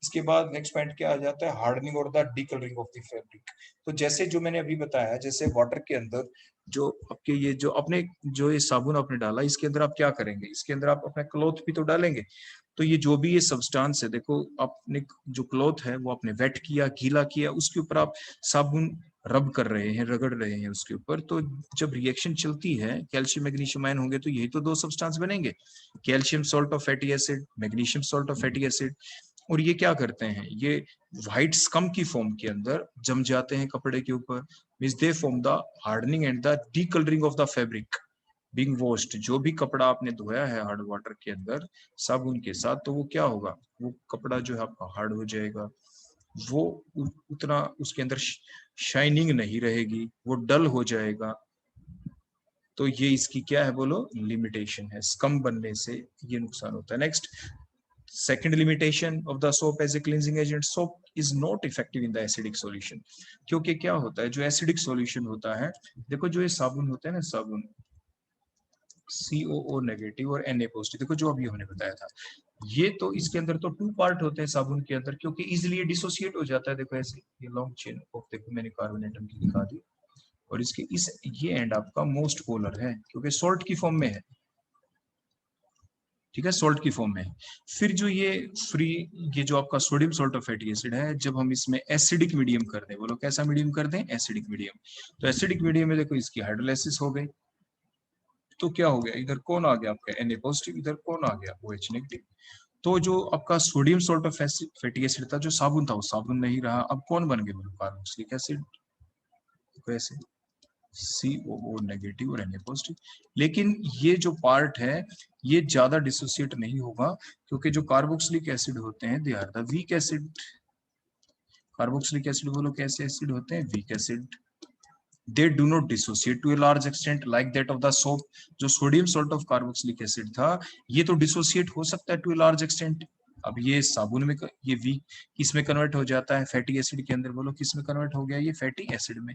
इसके बाद नेक्स्ट पॉइंट क्या आ जाता है, हार्डनिंग और द डिकलरिंग ऑफ द फैब्रिक। तो जैसे जो मैंने अभी बताया, जैसे वाटर के अंदर जो आपके ये जो अपने जो ये साबुन आपने डाला इसके अंदर आप क्या करेंगे, इसके अंदर आप अपना क्लॉथ भी तो डालेंगे। तो ये जो भी ये सब्सटेंस है, देखो आपने जो क्लॉथ है वो आपने वेट किया, गीला किया, उसके ऊपर आप साबुन रब कर रहे हैं, रगड़ रहे हैं उसके ऊपर। तो जब रिएक्शन चलती है कैल्शियम मैग्नीशियम आयन होंगे तो यही तो 2 सब्सटेंस बनेंगे, calcium salt of fatty acid, magnesium salt of fatty acid. और ये क्या करते हैं, ये व्हाइट स्कम की फॉर्म के अंदर जम जाते हैं कपड़े के ऊपर। Means they form the hardening and the decolouring of the fabric being washed. जो भी कपड़ा आपने धोया है हार्ड वाटर के अंदर साबुन के साथ, तो वो क्या होगा, वो कपड़ा जो है आपका हार्ड हो जाएगा, वो उतना उसके अंदर शाइनिंग नहीं रहेगी, वो डल हो जाएगा। तो ये इसकी क्या है बोलो, लिमिटेशन है, स्कम बनने से ये नुकसान होता है। Next, second limitation of the soap as a cleansing agent, soap is not effective in the acidic solution. क्योंकि क्या होता है, जो एसिडिक सॉल्यूशन होता है, देखो जो ये साबुन होता है ना, साबुन COO नेगेटिव और Na पॉजिटिव, देखो जो अभी हमने बताया था, ये तो इसके अंदर तो 2 पार्ट होते हैं साबुन के अंदर, क्योंकि इजिली डिसोसिएट हो जाता है। देखो ऐसे ये लॉन्ग चेन ऑफ, देखो मैंने कार्बन एटम की दिखा दी, और इसके इस ये एंड आपका मोस्ट पोलर है क्योंकि सॉल्ट की फॉर्म में है, ठीक है, सॉल्ट की फॉर्म में। फिर जो ये फ्री, ये जो आपका sodium salt of fatty acid है, जब हम इसमें एसिडिक मीडियम कर दें, बोलो कैसा मीडियम कर दें, एसिडिक मीडियम, तो एसिडिक मीडियम में देखो इसकी हाइड्रोलाइसिस हो गई, तो क्या हो गया, इधर कौन आ गया आपका Na पॉजिटिव, इधर कौन आ गया OH नेगेटिव। तो जो आपका sodium salt of fatty acid था, जो साबुन था, वो साबुन नहीं रहा, अब कौन बन गया, कार्बोक्सिलिक एसिड, वैसे COO नेगेटिव और Na पॉजिटिव। लेकिन ये जो पार्ट है ये ज्यादा डिसोसिएट नहीं होगा, क्योंकि जो कार्बोक्सिलिक एसिड होते हैं they are the weak acid. Carboxylic acid बोलो कैसे एसिड होते हैं, weak acid. They do not dissociate to a large extent like that of the soap। जो sodium salt of carboxylic acid था, ये तो डिसोसिएट हो सकता है टू ए लार्ज एक्सटेंट। अब ये साबुन में ये वीक किस में कन्वर्ट हो जाता है, फैटी एसिड के अंदर, बोलो किस में कन्वर्ट हो गया, ये फैटी एसिड में।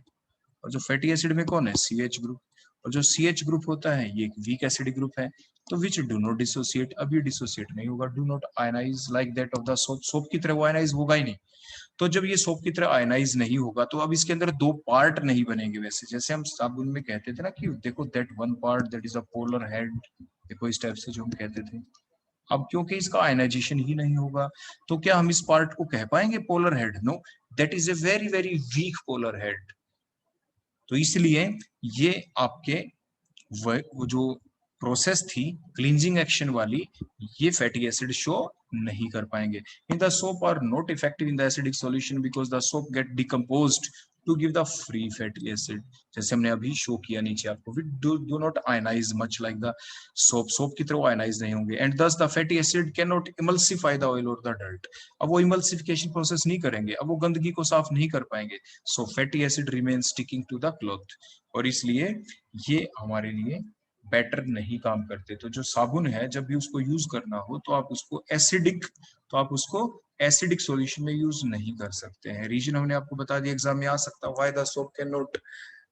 और जो फैटी एसिड में कौन है, CH ग्रुप, और जो CH ग्रुप होता है ये एक वीक एसिडिक ग्रुप है, तो विच डू नॉट डिसोसिएट, अब ये डिसोसिएट नहीं होगा, do not ionize like that of the soap, soap की तरह वो आयनाइज होगा ही नहीं। तो जब ये सोप की तरह आयनाइज नहीं होगा, तो अब इसके अंदर 2 पार्ट नहीं बनेंगे, वैसे जैसे हम साबुन में कहते थे ना कि देखो that one part that is a polar head, देखो इस टाइप से जो हम कहते थे। अब क्योंकि इसका आयनाइजेशन ही नहीं होगा, तो क्या हम इस पार्ट को कह पाएंगे polar head, no, that is a very very weak polar head. तो इसलिए ये आपके वो जो प्रोसेस थी क्लींजिंग एक्शन वाली, ये फैटी एसिड शो नहीं कर पाएंगे। In the soap are not effective in the acidic solution because the soap get decomposed to give the free fatty acid, जैसे हमने अभी शो किया नीचे आपको, we do not ionize much like the soap, soap की तरह ionize नहीं होंगे, and thus the fatty acid can not emulsify the oil और द डर्ट। अब वो इमल्सिफिकेशन प्रोसेस नहीं करेंगे, अब वो गंदगी को साफ नहीं कर पाएंगे, so fatty acid remain sticking to the cloth, और इसलिए ये हमारे लिए बेटर नहीं काम करते। तो जो साबुन है जब भी उसको यूज करना हो तो आप उसको एसिडिक सॉल्यूशन में यूज नहीं कर सकते हैं। रीजन हमने आपको बता दिया, एग्जाम में आ सकता है, why the soap can not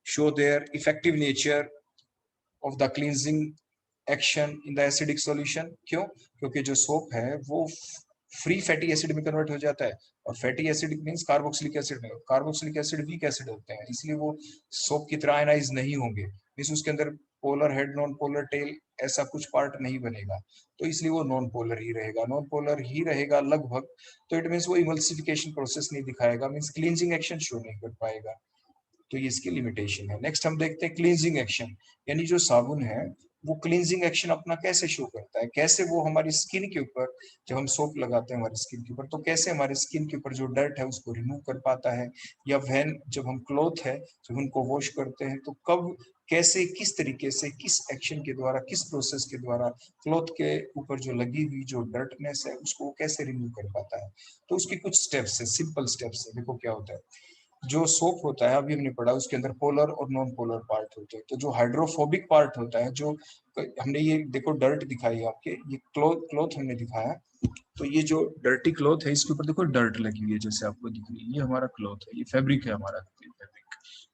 show their effective nature of the cleansing action in the acidic solution. क्यों, क्योंकि जो सोप है वो फ्री फैटी एसिड में कन्वर्ट हो जाता है, और fatty acid means carboxylic acid में, कार्बोक्सिलिक एसिड वीक एसिड होते हैं, इसलिए वो सोप की तरह आयनाइज नहीं होंगे, मींस उसके अंदर polar head non polar tell ऐसा कुछ पार्ट नहीं बनेगा, तो इसलिए वो नॉन पोलर ही रहेगा, नॉन पोलर ही रहेगा लगभग। तो इट मींस वो इमल्सिफिकेशन प्रोसेस नहीं दिखाएगा, मींस क्लींजिंग एक्शन शो नहीं कर पाएगा, तो ये इसकी लिमिटेशन है। नेक्स्ट हम देखते हैं क्लींजिंग एक्शन, यानी जो साबुन है वो क्लींजिंग एक्शन अपना कैसे शो करता है, कैसे वो हमारी स्किन के ऊपर, जब हम सोप लगाते हैं हमारी स्किन के ऊपर, तो कैसे हमारी स्किन के ऊपर जो डर्ट है उसको रिमूव कर पाता है, या वैन जब हम क्लॉथ है जब उनको वॉश करते हैं तो कब कैसे किस तरीके से किस एक्शन के द्वारा किस प्रोसेस के द्वारा क्लॉथ के ऊपर जो लगी हुई जो डर्टनेस है उसको कैसे रिमूव कर पाता है। तो उसके कुछ स्टेप्स है, सिंपल स्टेप्स है। देखो क्या होता है, जो सोप होता है अभी हमने पढ़ा उसके अंदर पोलर और नॉन पोलर पार्ट होते हैं, तो जो हाइड्रोफोबिक पार्ट होता है, जो हमने ये देखो डर्ट दिखाई आपके, ये क्लॉथ हमने दिखाया, तो ये जो डर्टी क्लॉथ है इसके ऊपर देखो डर्ट लगी हुई है, जैसे आपको दिख रही है, ये हमारा क्लॉथ है, ये फैब्रिक है हमारा,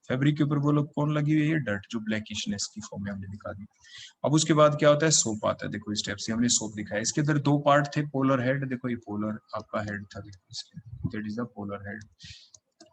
फैब्रिक के ऊपर बोलो कौन लगी हुई है, डर्ट जो ब्लैकिशनेस की फॉर्म में हमने दिखा दी। अब उसके बाद क्या होता है, सोप आता है, देखो इस टाइप से हमने सोप दिखाया, इसके अंदर 2 पार्ट थे, पोलर हेड, देखो ये पोलर आपका हेड था, देखो इसके that is the polar head.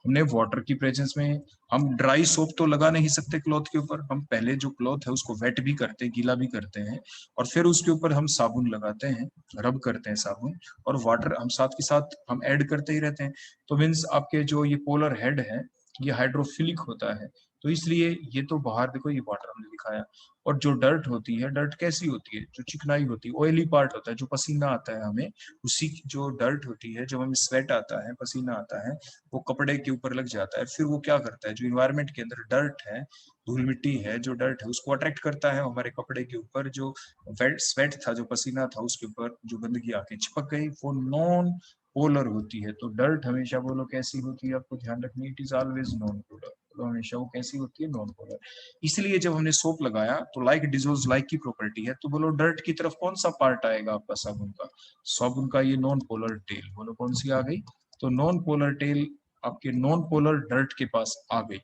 हमने वाटर की प्रेजेंस में हम ड्राई सोप तो लगा नहीं सकते क्लॉथ के ऊपर, हम पहले जो क्लॉथ है उसको वेट भी करते हैं, गीला भी करते हैं, और फिर उसके ऊपर हम साबुन लगाते हैं, रब करते हैं साबुन, और वाटर हम साथ के साथ हम ऐड करते ही रहते हैं। तो मीन्स आपके जो ये पोलर हेड है ये हाइड्रोफिलिक होता है, तो इसलिए ये तो बाहर देखो ये वाटर हमने दिखाया। और जो डर्ट होती है, डर्ट कैसी होती है, जो चिकनाई होती है, ऑयली पार्ट होता है, जो पसीना आता है हमें, उसी जो डर्ट होती है, जब हमें स्वेट आता है, पसीना आता है, वो कपड़े के ऊपर लग जाता है, फिर वो क्या करता है, जो इन्वायरमेंट के अंदर डर्ट है, धूल मिट्टी है, जो डर्ट है उसको अट्रैक्ट करता है हमारे कपड़े के ऊपर, जो स्वेट था, जो पसीना था, उसके ऊपर जो गंदगी आके चिपक गई, वो नॉन पोलर होती है। तो डर्ट हमेशा बोलो कैसी होती है, आपको ध्यान रखनी, it is always non polar. तो हमेशा वो कैसी होती है, नॉन पोलर। इसलिए जब हमने सोप लगाया तो लाइक डिजोल्व्स लाइक की प्रॉपर्टी है, तो बोलो डर्ट की तरफ कौन सा पार्ट आएगा आपका साबुन का, साबुन का ये नॉन पोलर टेल, बोलो कौन सी आ गई, तो नॉन पोलर टेल आपके नॉन पोलर डर्ट के पास आ गई।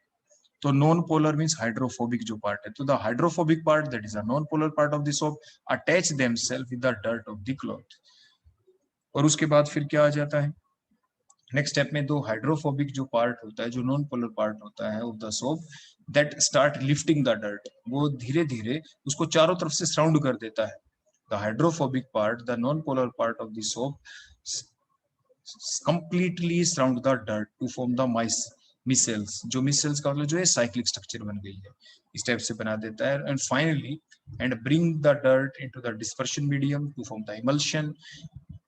तो नॉन पोलर मींस हाइड्रोफोबिक जो पार्ट है, तो the hydrophobic part that is a non polar part of the soap attach themselves with the dirt of the cloth. और उसके बाद फिर क्या आ जाता है नेक्स्ट स्टेप में, दो हाइड्रोफोबिक जो पार्ट होता है, जो नॉन पोलर पार्ट होता है of the soap, that start lifting the dirt, वो धीरे धीरे उसको चारों तरफ से सराउंड कर देता है। The hydrophobic part, the non polar part of the soap completely surround the dirt to form the micelles, जो micelles का मतलब जो है साइक्लिक स्ट्रक्चर बन गई है, इस टाइप से बना देता है। And finally and bring the dirt into the dispersion medium to form the emulsion,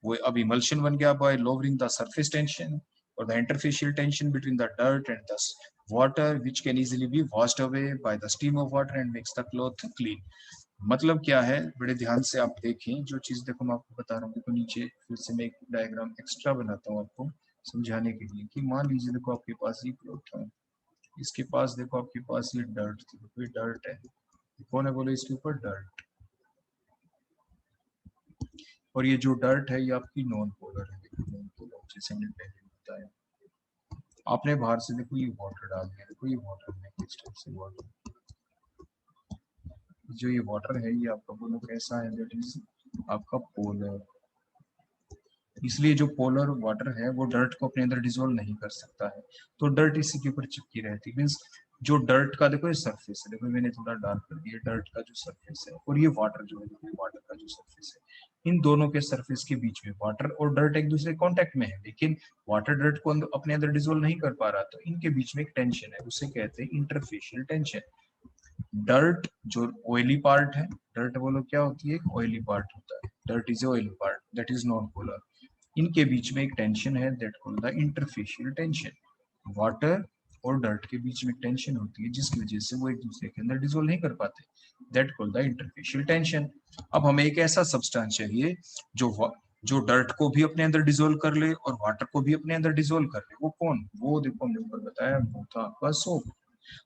वो अब emulsion बन गया by lowering the surface tension or the interfacial tension between the dirt and the water, which can easily be washed away by the steam of water and makes the cloth clean। मतलब क्या है, बड़े ध्यान से आप देखें जो चीज, देखो मैं आपको बता रहा हूँ, देखो नीचे फिर से मैं एक डायग्राम एक्स्ट्रा बनाता हूँ आपको समझाने के लिए, कि मान लीजिए देखो आपके पास ये क्लॉथ है, इसके पास देखो आपके पास ये डर्ट थी, ये डर्ट है, कौन है बोले इसके ऊपर डर्ट, और ये जो डर्ट है ये आपकी नॉन पोलर है, देखो नॉन पोलर, जैसे हमने पहले बताया। आपने बाहर से देखो ये वाटर डाल दिया, देखो ये वाटर है, किस टाइप से वाटर, जो ये वाटर है ये आपका बोलो कैसा है, दैट इज आपका पोलर। इसलिए जो पोलर वाटर है वो डर्ट को अपने अंदर डिसोल्व नहीं कर सकता है, तो डर्ट इसी के ऊपर चिपकी रहती है। मींस जो डर्ट का देखो ये सरफेस है, देखो मैंने थोड़ा डार्क कर दिया, डर्ट का जो सरफेस है, और ये वाटर जो है, देखो वाटर का जो सरफेस है, इन दोनों के सरफेस के बीच में वाटर और डर्ट एक दूसरे कांटेक्ट में है, लेकिन वाटर डर्ट को अपने अंदर डिसोल्व नहीं कर पा रहा, तो इनके बीच में एक टेंशन है, उसे कहते हैं इंटरफेशियल टेंशन। डर्ट जो ऑयली पार्ट है, डर्ट बोलो क्या होती है, एक ऑयली पार्ट होता है, dirt is oily part that is non polar, इनके बीच में एक टेंशन है that called the interfacial tension. Water और डर्ट के बीच में टेंशन होती है जिसकी वजह से वो एक दूसरे के अंदर डिसोल्व नहीं कर पाते, that called the interfacial tension. अब हमें एक ऐसा सब्सटेंस चाहिए जो डर्ट को भी अपने अंदर डिसोल्व कर ले और वाटर को भी अपने अंदर डिसोल्व कर ले, वो कौन, वो देखो हमने ऊपर बताया, वो था आपका सोप।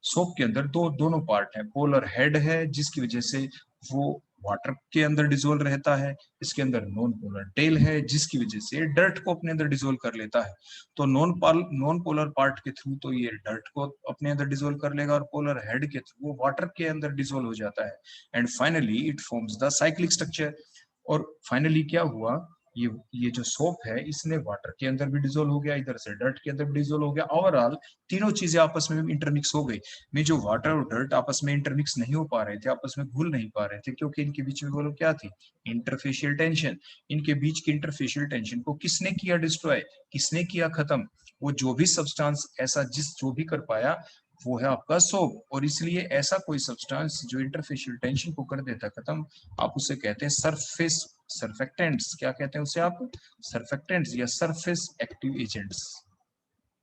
सोप के अंदर दोनों पार्ट है, पोलर हेड है जिसकी वजह से वो वाटर के अंदर डिसोल्व रहता है, इसके अंदर नॉन पोलर टेल है जिसकी वजह से डर्ट को अपने अंदर डिसोल्व कर लेता है। तो नॉन पोलर पार्ट के थ्रू तो ये डर्ट को अपने अंदर डिसोल्व कर लेगा, और पोलर हेड के थ्रू वो वाटर के अंदर डिसोल्व हो जाता है, and finally it forms the cyclic structure. और फाइनली क्या हुआ, ये जो सोप है इसने वाटर के अंदर भी डिसोल्व हो गया, इधर से डर्ट के अंदर भी डिसोल्व हो गया, ओवरऑल तीनों चीजें आपस में इंटरमिक्स हो गई। में जो वाटर और डर्ट आपस में इंटरमिक्स नहीं हो पा रहे थे, आपस में घुल नहीं पा रहे थे, क्योंकि इनके बीच में बोलो क्या थी, इंटरफेशियल टेंशन। इनके बीच की इंटरफेशियल टेंशन को किसने किया डिस्ट्रॉय, किसने किया खत्म, वो जो भी सब्सटेंस ऐसा जो भी कर पाया वो है आपका सोप। और इसलिए ऐसा कोई सब्सटेंस जो इंटरफेशियल टेंशन को कर देता खत्म, आप उसे कहते हैं सरफेस सरफेक्टेंट्स। क्या कहते हैं उसे आप, सरफेक्टेंट्स या सरफेस एक्टिव एजेंट्स।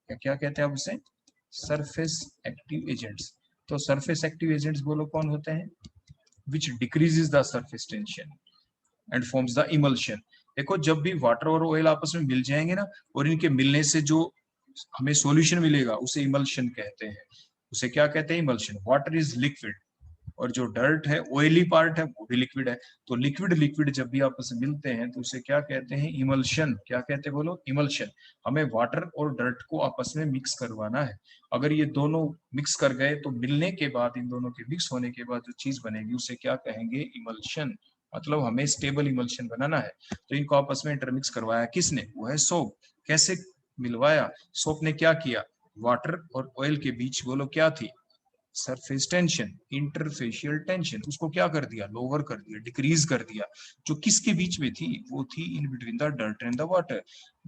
क्या कहते हैं आप उसे, सरफेस एक्टिव एजेंट्स। तो सरफेस एक्टिव एजेंट्स बोलो कौन होते हैं, which decreases the surface tension and forms the emulsion. देखो जब भी वाटर और ऑयल आपस में मिल जाएंगे ना, और इनके मिलने से जो हमें सॉल्यूशन मिलेगा उसे इमल्शन कहते हैं। उसे क्या कहते हैं, इमल्शन। वाटर इज लिक्विड और जो डर्ट है ऑयली पार्ट है वो भी लिक्विड है, तो लिक्विड लिक्विड जब भी आपस में मिलते हैं तो उसे क्या कहते हैं, इमल्शन। क्या कहते हैं बोलो, इमल्शन। हमें वाटर और डर्ट को आपस में मिक्स करवाना है, अगर ये दोनों मिक्स कर गए तो मिलने के बाद, इन दोनों के मिक्स होने के बाद जो चीज बनेगी उसे क्या कहेंगे, इमल्शन। मतलब हमें स्टेबल इमल्शन बनाना है, तो इनको आपस में इंटरमिक्स करवाया किसने, वो है सोप। कैसे मिलवाया, सोप ने क्या किया, वाटर और ऑयल के बीच बोलो क्या थी, सरफेस टेंशन, इंटरफेशियल टेंशन, उसको क्या कर दिया, लोअर कर दिया, डिक्रीज कर दिया। जो किसके बीच में थी, वो थी इन between the dirt and the water.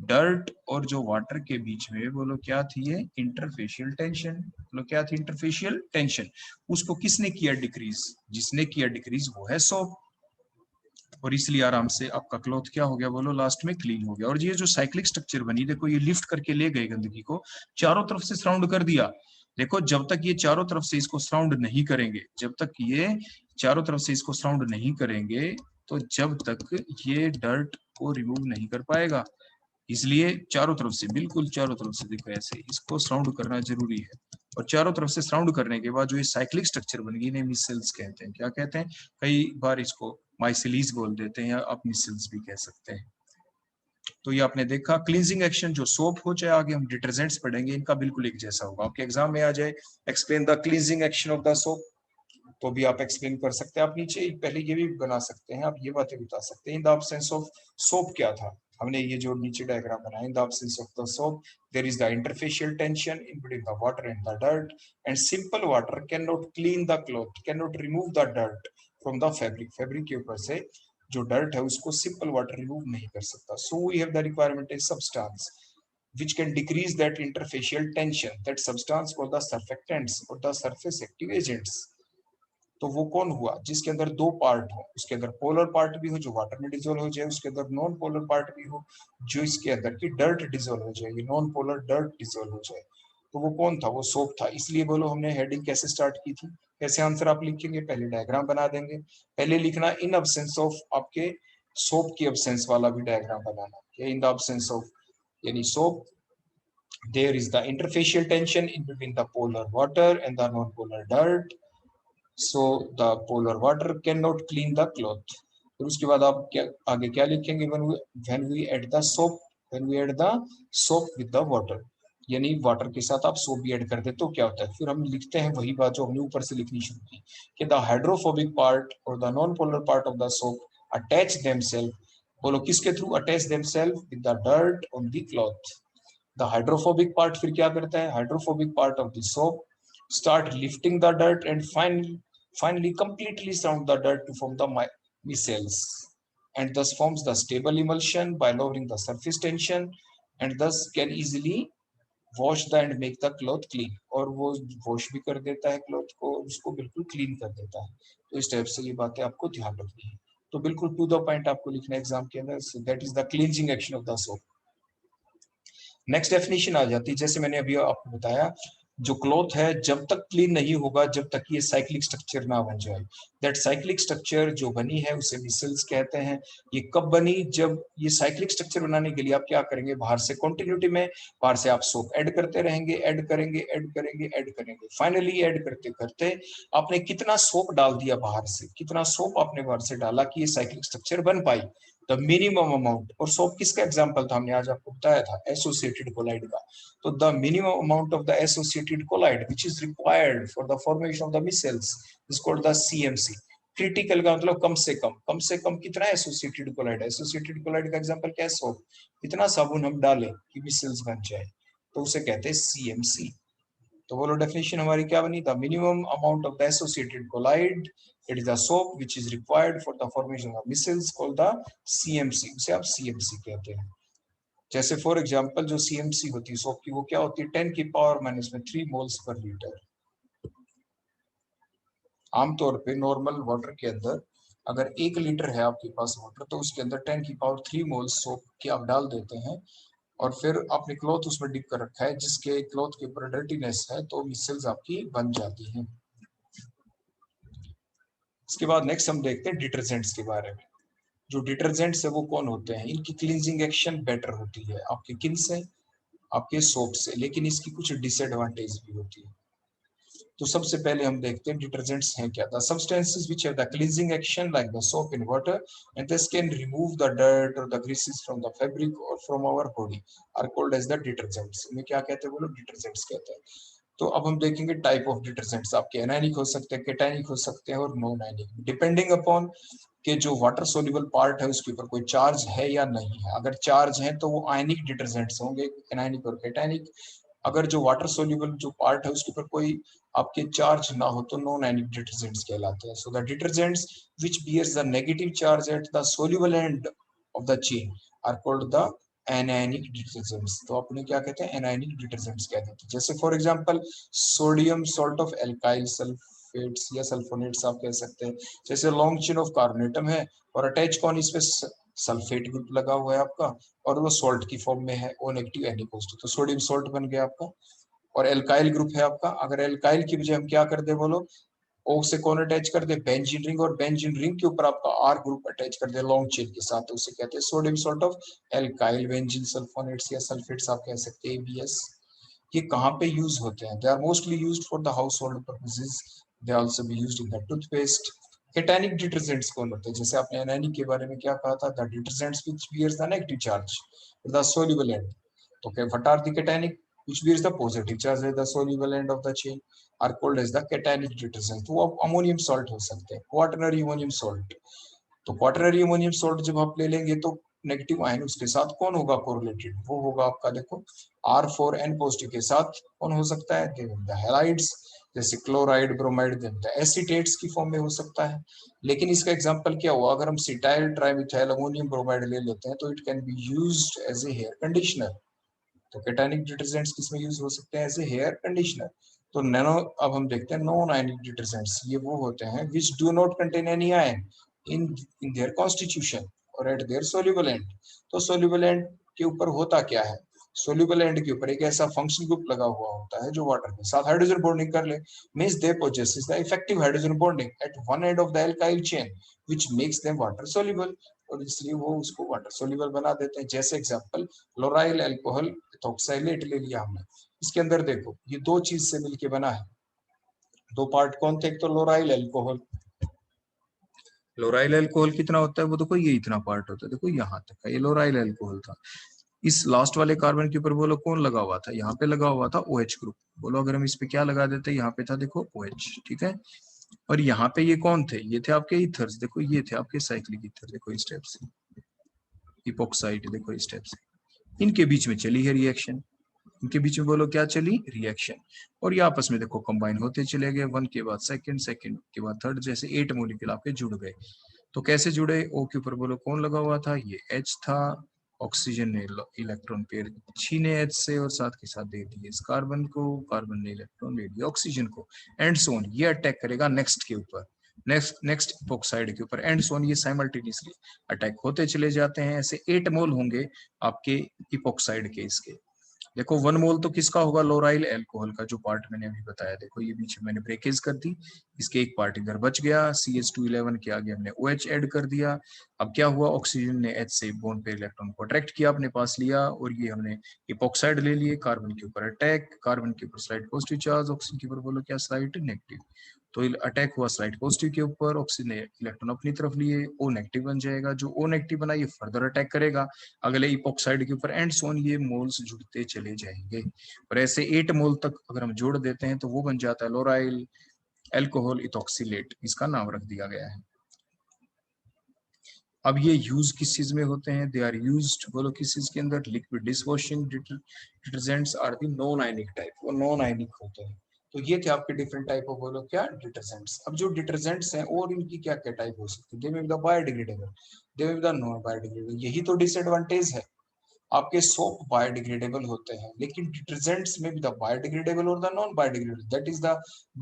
Dirt और जो वाटर के बीच में बोलो क्या थी, ये इंटरफेशियल टेंशन। बोलो क्या थी, इंटरफेशियल टेंशन। उसको किसने किया डिक्रीज, जिसने किया डिक्रीज वो है सोप। और इसलिए आराम से आपका क्लॉथ क्या हो गया, बोलो लास्ट में क्लीन हो गया। और ये जो साइक्लिक स्ट्रक्चर बनी, देखो ये लिफ्ट करके ले गए गंदगी को, चारों तरफ से सराउंड कर दिया। देखो जब तक ये चारों तरफ से इसको सराउंड नहीं करेंगे, जब तक ये चारों तरफ से इसको सराउंड नहीं करेंगे, तो जब तक ये डर्ट को रिमूव नहीं कर पाएगा। इसलिए चारों तरफ से, बिल्कुल चारों तरफ से देखो ऐसे इसको सराउंड करना जरूरी है। और चारों तरफ से सराउंड करने के बाद जो ये साइक्लिक स्ट्रक्चर बन गई, इन्हें मिसल्स कहते हैं। क्या कहते हैं, कई बार इसको माइसिलीज बोल देते हैं, या आप मिसल्स भी कह सकते हैं। तो ये आपने देखा क्लींजिंग एक्शन जो सोप हो, चाहे आगे हम डिटर्जेंट्स पढ़ेंगे, इनका बिल्कुल एक जैसा होगा। आपके एग्जाम में आ जाए explain the cleansing action of the soap, तो भी आप एक्सप्लेन कर सकते हैं। आप नीचे पहले ये भी बना सकते हैं, आप ये बातें बता सकते हैं। In the absence of soap क्या था, हमने ये जो नीचे डायग्राम बनाया, in the absence of the soap there is the interfacial tension in between the water and the dirt, and simple water can not clean the cloth, can not remove the dirt from the fabric. Fabric के ऊपर से जो dirt है उसको simple water remove नहीं कर सकता। So we have the requirement is substance which can decrease that interfacial tension, that substance for the surfactants or the surface active agents। तो वो कौन हुआ, जिसके अंदर दो पार्ट हो, उसके अंदर पोलर पार्ट भी हो जो वाटर में डिजोल्व हो जाए, उसके अंदर नॉन पोलर पार्ट भी हो जो इसके अंदर की डर्ट डिजोल्व हो जाएगी, नॉन पोलर डर्ट डिजोल्व हो जाए। तो वो कौन था, वो सोप था। इसलिए बोलो हमने हेडिंग कैसे स्टार्ट की थी, कैसे आंसर आप लिखेंगे, पहले डायग्राम बना देंगे, पहले लिखना इन अब्सेंस ऑफ, आपके सोप की अब्सेंस वाला भी diagram banana, in the absence of यानी soap there is the interfacial tension in between the polar water and the non-polar dirt, so the polar water cannot clean the cloth। फिर उसके बाद आप क्या आगे क्या लिखेंगे, when we add the soap, when we add the soap with the water, यानी water के साथ आप सोप भी ऐड कर देते तो क्या होता है। फिर हम लिखते हैं वही बात जो हमने ऊपर से लिखनी शुरू की कि द हाइड्रोफोबिक पार्ट और the non polar part of the soap attach themselves, बोलो किसके थ्रू, attach themselves with the dirt on the cloth. The hydrophobic part फिर क्या करता है, hydrophobic part of the soap start lifting the dirt and finally completely surround the dirt to form the micelles, and thus forms the stable emulsion by lowering the surface tension, and thus can easily wash the and make the cloth clean। और वो wash भी कर देता है cloth को, उसको बिल्कुल clean कर देता है। तो इस टाइप से ये बातें आपको ध्यान रखनी है। तो बिल्कुल टू द पॉइंट आपको लिखना है एग्जाम के अंदर, so that is the cleansing action of the soap. Next definition आ जाती है, जैसे मैंने अभी आपको बताया, जो क्लॉथ है जब तक क्लीन नहीं होगा जब तक ये साइक्लिक स्ट्रक्चर ना बन जाए। दैट साइक्लिक स्ट्रक्चर जो बनी है उसे मिसल्स कहते हैं। ये कब बनी, जब ये साइक्लिक स्ट्रक्चर बनाने के लिए आप क्या करेंगे, बाहर से कंटिन्यूटी में बाहर से आप सोप ऐड करते रहेंगे, ऐड करेंगे, ऐड करेंगे, ऐड करेंगे, फाइनली ऐड करते करते आपने कितना सोप डाल दिया बाहर से, कितना सोप आपने बाहर से डाला कि ये साइक्लिक स्ट्रक्चर बन पाई, द मिनिमम अमाउंट। और सोप किसका एग्जांपल था, हमने आज आपको बताया था एसोसिएटेड कोलाइड का। तो the minimum amount of the associated colloid which is required for the formation of the micelles is called the CMC. Critical का मतलब कम से कम कितना एसोसिएटेड कोलाइड, एसोसिएटेड कोलाइड का एग्जांपल क्या है, सोप। कितना साबुन हम डालें कि मिसल्स बन जाए, तो उसे कहते हैं सीएमसी। तो बोलो डेफिनेशन हमारी क्या बनी, the minimum amount of the associated colloid, it is the soap which is required for the formation of micelles called the CMC, उसे आप CMC कहते हैं। जैसे फॉर एग्जांपल जो CMC होती है सोप की, वो क्या होती है 10 की पावर माइनस में 3 मोल्स पर लीटर। आमतौर पे नॉर्मल वाटर के अंदर अगर 1 लीटर है आपके पास वाटर, तो उसके अंदर 10 की पावर 3 मोल्स सोप के आप डाल देते हैं, और फिर आपने क्लॉथ उसमें डिप कर रखा है जिसके क्लॉथ के ऊपर डर्टीनेस है, तो मिसल्स आपकी बन जाती हैं। इसके बाद नेक्स्ट हम देखते हैं डिटर्जेंट्स के बारे में। जो डिटर्जेंट्स है वो कौन होते हैं, इनकी क्लींजिंग एक्शन बेटर होती है आपके किन से, आपके सोप से, लेकिन इसकी कुछ डिसएडवांटेज भी होती है। तो सबसे पहले हम देखते हैं डिटर्जेंट्स हैं क्या, the substances which have the cleansing action like the soap in water and this can remove the dirt और the greases from the fabric और from our body are called as the detergents. इन्हें क्या कहते हैं, वो लोग detergents कहते हैं। तो अब हम देखेंगे टाइप ऑफ डिटर्जेंट्स, आपके एनायनिक हो सकते हैं, केटायनिक हो सकते हैं और नॉन आयनिक, डिपेंडिंग अपॉन कि जो वाटर सोल्यूबल पार्ट है उसके ऊपर कोई चार्ज है या नहीं है। अगर चार्ज है तो वो आयनिक डिटर्जेंट्स होंगे, एनायनिक और केटायनिक। अगर जो वाटर सोल्यूबल जो पार्ट है उसके ऊपर कोई आपके चार्ज ना हो तो नॉन आयनिक डिटर्जेंट्स कहलाते हैं. So the detergents which bears the negative charge at the soluble end of the chain are called the anionic detergents. तो अपने क्या कहते हैं, एनायनिक डिटर्जेंट्स कहते हैं. जैसे for example sodium salt of alkyl sulphates या सल्फोनेट्स आप कह सकते हैं. जैसे लॉन्ग चेन ऑफ कार्बोनेटम है और अटैच कौन इस पे सल्फेट ग्रुप लगा हुआ है आपका और वो सॉल्ट की फॉर्म में है, O नेगेटिव Na पॉजिटिव, तो सोडियम सॉल्ट बन गया आपका. और एल्काइल ग्रुप है आपका, अगर एल्काइल की बजाय हम क्या कर दे बोलो, O से कौन अटैच कर दे, बेंजीन रिंग, और बेंजीन रिंग के ऊपर आपका R ग्रुप अटैच कर दे लॉन्ग चेन के साथ, तो उसे कहते हैं sodium salt of alkyl benzene sulphonates या सल्फेट्स आप कह सकते हैं, ABS. ये कहाँ पे यूज होते हैं? They are mostly used for the household purposes. They also be used in the toothpaste. Cationic detergents कौन होते हैं? जैसे आपने एनायनिक के बारे में क्या कहा था, the detergents which bears the negative charge at the soluble end. तो क्या what are the cationic which bears the positive charge at the soluble end of the chain are called as the cationic detergents. तो वो ammonium salt हो सकते हैं, quaternary ammonium salt. तो quaternary ammonium salt जब आप ले लेंगे तो नेगेटिव आयन उसके साथ कौन होगा कोरिलेटेड, वो होगा आपका देखो R4N पॉजिटिव के साथ कौन हो सकता है, द हैलाइड्स, जैसे क्लोराइड, ब्रोमाइड, एसिटेट्स की फॉर्म में हो सकता है. लेकिन इसका एग्जांपल क्या हुआ, अगर हम सिटाइल ट्राइमिथाइल अमोनियम ब्रोमाइड ले लेते हैं तो it can be used as a hair conditioner. तो केटानिक डिटर्जेंट्स किसमें यूज हो सकते हैं, एज ए हेयर कंडीशनर. तो नैनो, अब हम देखते हैं नॉन आयनिक डिटर्जेंट्स. ये वो होते हैं which do not contain any ion in in their constitution और एट देयर सोल्यूबल एंड. तो सोल्यूबल एंड के ऊपर होता क्या है, सोल्यूबल एंड के ऊपर एक ऐसा फंक्शन ग्रुप लगा हुआ होता है जो वाटर के साथ हाइड्रोजन बॉन्डिंग कर ले. Means they possesses the effective hydrogen bonding at one end of the alkyl chain which makes them water soluble. और इसलिए वो उसको वाटर सोल्यूबल बना देते हैं. जैसे एग्जांपल लोराइल अल्कोहल इथोक्साइलेट ले लिया हमने, इसके अंदर देखो ये दो चीज से मिलके बना है. दो पार्ट कौन थे, एक तो लोराइल अल्कोहल. लोराइल अल्कोहल कितना होता है, वो देखो ये इतना पार्ट होता है, देखो यहाँ तक का ये लोराइल अल्कोहल था. इस लास्ट वाले कार्बन के ऊपर बोलो कौन लगा हुआ था, यहाँ पे लगा हुआ था OH ग्रुप. बोलो अगर हम इस पे क्या लगा देते, यहाँ पे था देखो OH, ठीक है. और यहाँ पे ये कौन थे, ये थे आपके ईथर्स, देखो ये थे आपके साइक्लिक ईथर, देखो इस टाइप से इपोक्साइड, देखो इस टाइप से. इनके बीच में चली है रिएक्शन, इनके बीच में बोलो क्या चली, रिएक्शन. और ये आपस में देखो कंबाइन होते चले गए, वन के बाद सेकंड, सेकंड के बाद थर्ड, जैसे 8 मॉलिक्यूल आपके जुड़ गए. तो कैसे जुड़े, O के ऊपर बोलो कौन लगा हुआ था, ये H था. ऑक्सीजन ने इलेक्ट्रॉन पेयर छीने H से और साथ के साथ दे दिए इस कार्बन को, कार्बन ने इलेक्ट्रॉन दे दिया ऑक्सीजन को. एंड सोन ये अटैक करेगा नेक्स्ट के ऊपर, नेक्स्ट इपोक्साइड के ऊपर, एंड सोन ये साइमल्टेनियसली अटैक होते चले जाते हैं. ऐसे 8 मोल होंगे आपके इपोक्साइड के. इसके देखो 1 मोल तो किसका होगा, लोराइल अल्कोहल का, जो पार्ट मैंने अभी बताया. देखो ये बीच में मैंने ब्रेकेज कर दी, इसके एक पार्ट इधर बच गया, CH211 के आगे हमने OH ऐड कर दिया. अब क्या हुआ, ऑक्सीजन ने H से बॉन्ड पे इलेक्ट्रॉन को अट्रैक्ट किया, अपने पास लिया, और ये हमने इपोक्साइड ले लिए. कार्बन के ऊपर अटैक, कार्बन के ऊपर स्लाइड पॉजिटिव चार्ज, ऑक्सीजन के ऊपर बोलो क्या, स्लाइड नेगेटिव. तो अटैक हुआ स्लाइड पॉजिटिव के ऊपर, ऑक्सीजन ने इलेक्ट्रॉन अपनी तरफ लिए, O नेगेटिव बन जाएगा. जो O नेगेटिव बना ये फर्दर अटैक करेगा अगले इपोक्साइड के ऊपर, एंड सोन ये मोल्स जुड़ते चले जाएंगे. और ऐसे 8 मोल तक अगर हम जोड़ देते हैं तो वो बन जाता है लोराइल अल्कोहल इथोक्सिलेट, इसका नाम रख दिया गया है. अब ये यूज किस चीज में होते हैं, दे आर यूज्ड बोलो किस चीज के अंदर, liquid dishwashing detergents are the non ionic type, वो नॉन आयनिक होते हैं. तो ये थे आपके डिफरेंट टाइप ऑफ बोलो क्या, डिटर्जेंट्स. अब जो डिटर्जेंट्स हैं और इनकी क्या क्या टाइप हो सकती है, they may be the biodegradable, they may be the non biodegradable. यही तो डिसएडवांटेज है, आपके सोप बायोडिग्रेडेबल होते हैं लेकिन डिटर्जेंट्स में भी द बायोडिग्रेडेबल और the non biodegradable, that is the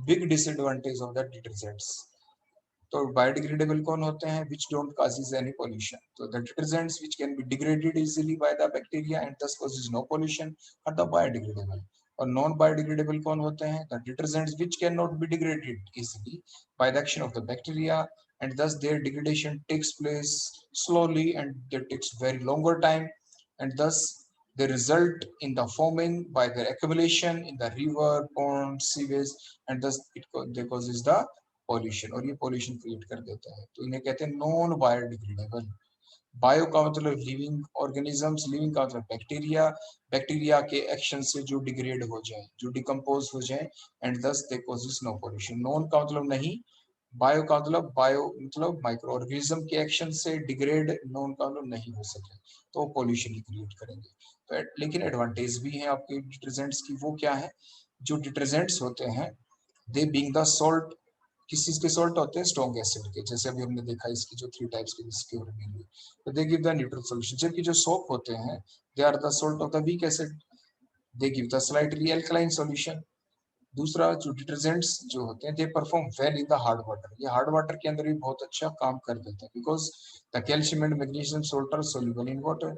big disadvantage of the detergents. तो बायोडिग्रेडेबल कौन होते हैं, which don't causes any pollution. तो the detergents which can be degraded easily by the bacteria and thus causes no pollution are the biodegradable. और non biodegradable कौन होते हैं, the detergents which cannot be degraded easily by the action of the bacteria and thus their degradation takes place slowly and it takes very longer time and thus they result in the forming by their accumulation in the river, pond, sewage and thus they causes the pollution, और ये pollution create कर देता है. तो इन्हें कहते हैं non biodegradable. Bio का मतलब लिविंग ऑर्गेनिजम्स, लिविंग का मतलब बैक्टीरिया, बैक्टीरिया के एक्शन से जो डिग्रेड हो जाए, जो डिकम्पोज हो जाए एंड दस दे कॉजेस नो पॉल्यूशन. नॉन का मतलब नहीं, बायो का मतलब माइक्रो ऑर्गेनिज्म के एक्शन से डिग्रेड नॉन का मतलब नहीं हो सके तो पॉल्यूशन ही क्रिएट करेंगे। तो लेकिन एडवांटेज भी है आपके डिटर्जेंट्स की। वो क्या है? जो डिटर्जेंट्स होते हैं दे बीइंग द सॉल्ट, किस चीज के सॉल्ट होते हैं? स्ट्रॉन्ग एसिड के। जैसे अभी हमने देखा इसकी जो 3 टाइप्स की जिसकी हुई, तो they give the neutral solution. जबकि जो सोप होते हैं they are the salt of the weak acid, they give the slightly alkaline solution. दूसरा, जो डिटर्जेंट्स जो होते हैं they perform well in the hard water, ये हार्ड वाटर के अंदर भी बहुत अच्छा काम कर देते हैं because the calcium and magnesium salt are soluble in water.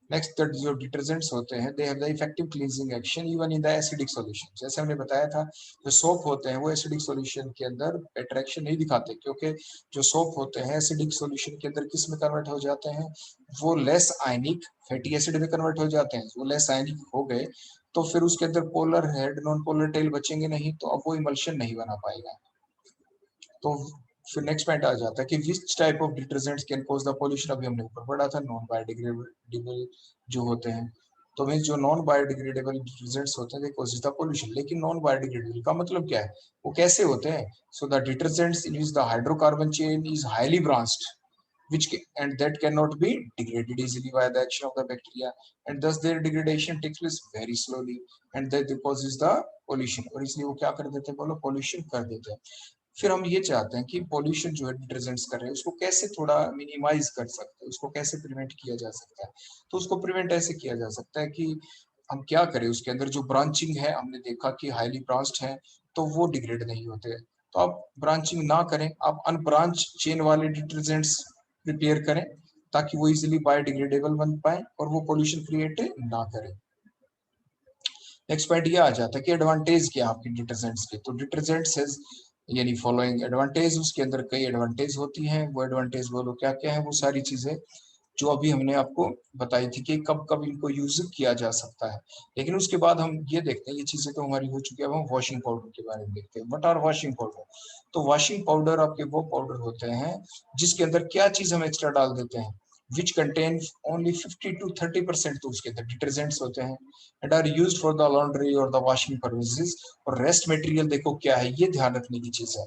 Next, जो डिटर्जेंट्स होते हैं they have the effective cleansing action even in the acidic solution. जैसे हमने बताया था जो सोप होते हैं वो एसिडिक सॉल्यूशन के अंदर अट्रैक्शन नहीं दिखाते, क्योंकि जो सोप होते हैं एसिडिक सॉल्यूशन के अंदर किस में कन्वर्ट हो जाते हैं? वो लेस आयनिक फैटी एसिड में कन्वर्ट हो जाते हैं। वो लेस आयनिक हो गए तो फिर उसके अंदर polar head non polar tell बचेंगे नहीं, तो अब वो इमल्शन नहीं बना पाएगा। तो फिर नेक्स्ट पॉइंट आ जाता है कि which type of detergents can cause the pollution. अभी हमने ऊपर पढ़ा था नॉन बायोडिग्रेडेबल जो होते हैं, तो मीन जो नॉन बायोडिग्रेडेबल डिटर्जेंट्स होते हैं दे कॉजेज द पॉल्यूशन। लेकिन नॉन बायोडिग्रेडेबल का मतलब क्या है? वो कैसे होते हैं? So the detergents in which the hydrocarbon chain is highly branched which and that cannot be degraded easily by the action of the bacteria, and thus their degradation takes place very slowly and that causes the pollution। और इसलिए वो क्या कर देते हैं? बोलो pollution कर देते हैं। फिर हम ये चाहते हैं कि पॉल्यूशन जो है डिटर्जेंट्स कर रहे हैं उसको कैसे थोड़ा मिनिमाइज कर सकते हैं, उसको कैसे प्रिवेंट किया जा सकता है। तो उसको प्रिवेंट ऐसे किया जा सकता है कि हम क्या करें, उसके अंदर जो ब्रांचिंग है हमने देखा कि हाईली ब्रांच्ड है तो वो डिग्रेड नहीं होते। तो आप ब्रांचिंग ना करें, आप अनब्रांच चेन वाले डिटर्जेंट्स प्रिपेयर करें ताकि वो इजिली बायोडिग्रेडेबल बन पाए और वो पॉल्यूशन क्रिएट ना करें। नेक्स्ट पॉइंट ये आ जाता है कि एडवांटेज क्या आपके डिटर्जेंट्स के। तो डिटर्जेंट्स हैज यानी फॉलोइंग एडवांटेज, उसके अंदर कई एडवांटेज होती हैं। वो एडवांटेज बोलो क्या क्या है? वो सारी चीजें जो अभी हमने आपको बताई थी कि कब कब इनको यूज किया जा सकता है। लेकिन उसके बाद हम ये देखते हैं, ये चीजें तो हमारी हो चुकी है, अब हम वॉशिंग पाउडर के बारे में देखते हैं। What are washing powder? तो वॉशिंग पाउडर आपके वो पाउडर होते हैं जिसके अंदर क्या चीज हम एक्स्ट्रा डाल देते हैं, विच कंटेन ओनली 50 to 30%, तो उसके अंदर डिटर्जेंट्स होते हैं and are used for the laundry और द वॉशिंग पर्पसेस। और रेस्ट मटेरियल देखो क्या है, ये ध्यान रखने की चीज है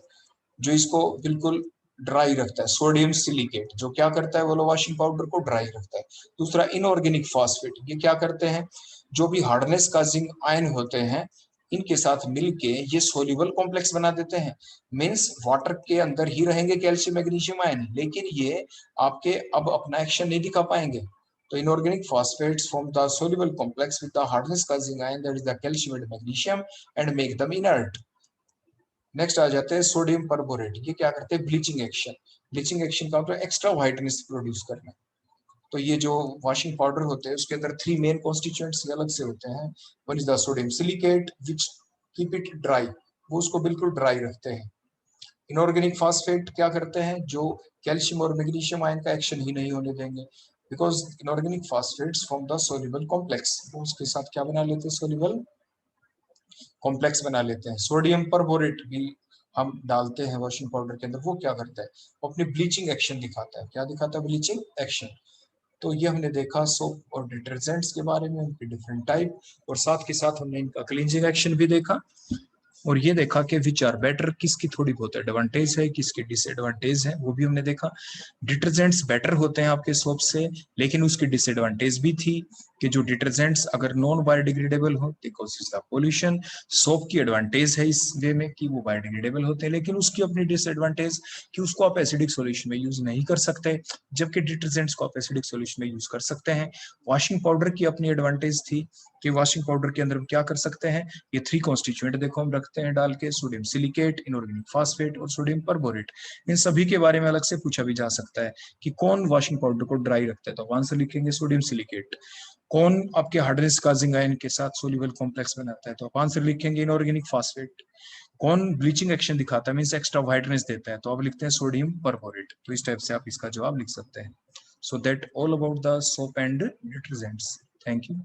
जो इसको बिल्कुल ड्राई रखता है। सोडियम सिलिकेट जो क्या करता है? वो वॉशिंग पाउडर को ड्राई रखता है। दूसरा, इनऑर्गेनिक फॉस्फेट, ये क्या करते हैं? जो भी हार्डनेस काजिंग आयन होते हैं इनके साथ मिलके ये सोल्यूबल कॉम्प्लेक्स बना देते हैं। मींस वाटर के अंदर ही रहेंगे कैल्शियम मैग्नीशियम आयन, लेकिन ये आपके अब अपना एक्शन नहीं दिखा पाएंगे। तो inorganic phosphates form the soluble complex with the hardness causing ion that is the calcium and magnesium and make them inert. Next आ जाते हैं सोडियम परबोरेट, ये क्या करते हैं? Bleaching action. ब्लीचिंग एक्शन का मतलब एक्स्ट्रा व्हाइटनेस प्रोड्यूस करना। तो ये जो वॉशिंग पाउडर होते हैं उसके अंदर 3 मेन कॉन्स्टिट्यूएंट्स अलग से होते हैं। One is the sodium silicate which keep it dry, वो उसको बिल्कुल ड्राई रखते हैं। इनऑर्गेनिक फॉस्फेट क्या करते हैं? जो कैल्शियम और मैग्नीशियम आयन का एक्शन ही नहीं होने देंगे because inorganic phosphates from the soluble complex, वो उसके साथ क्या बना लेते हैं? सोल्यूबल कॉम्प्लेक्स बना लेते हैं। सोडियम परबोरेट भी हम डालते हैं वॉशिंग पाउडर के अंदर, वो क्या करता है? वो अपनी ब्लीचिंग एक्शन दिखाता है। क्या दिखाता है? Bleaching action. तो ये हमने देखा सोप और डिटर्जेंट्स के बारे में, उनके डिफरेंट टाइप, और साथ के साथ हमने इनका क्लींजिंग एक्शन भी देखा और ये देखा कि विच आर बेटर, किसकी थोड़ी बहुत एडवांटेज है, किसके डिसएडवांटेज है, वो भी हमने देखा। डिटर्जेंट्स बेटर होते हैं आपके सोप से, लेकिन उसकी डिसएडवांटेज भी थी कि जो डिटर्जेंट्स अगर नॉन बायोडिग्रेडेबल हो दे कॉजेस द पोल्यूशन। सोप की एडवांटेज है इस वे में कि वो बायोडिग्रेडेबल होते हैं, लेकिन उसकी अपनी डिसएडवांटेज कि उसको आप एसिडिक सॉल्यूशन में यूज नहीं कर सकते, जबकि डिटर्जेंट्स को आप एसिडिक सॉल्यूशन में यूज कर सकते हैं। वॉशिंग पाउडर की अपनी एडवांटेज थी कि वॉशिंग पाउडर के अंदर हम क्या कर सकते हैं, ये 3 कॉन्स्टिट्यूएंट देखो हम रखते हैं डाल के, सोडियम सिलिकेट, इनऑर्गेनिक फॉस्फेट और सोडियम परबोरेट। इन सभी के बारे में अलग से पूछा भी जा सकता है कि कौन वॉशिंग पाउडर को ड्राई रखता है, तो आंसर लिखेंगे सोडियम सिलिकेट। कौन आपके हार्डनेस काजिंग आयन के साथ सोल्यूबल कॉम्प्लेक्स बनाता है, तो आप आंसर लिखेंगे इनऑर्गेनिक फॉस्फेट। कौन ब्लीचिंग एक्शन दिखाता है, मींस एक्स्ट्रा व्हाइटनेस देता है, तो आप लिखते हैं सोडियम परबोरेट। तो इस टाइप से आप इसका जवाब लिख सकते हैं। So that all about the soap and detergents. Thank you.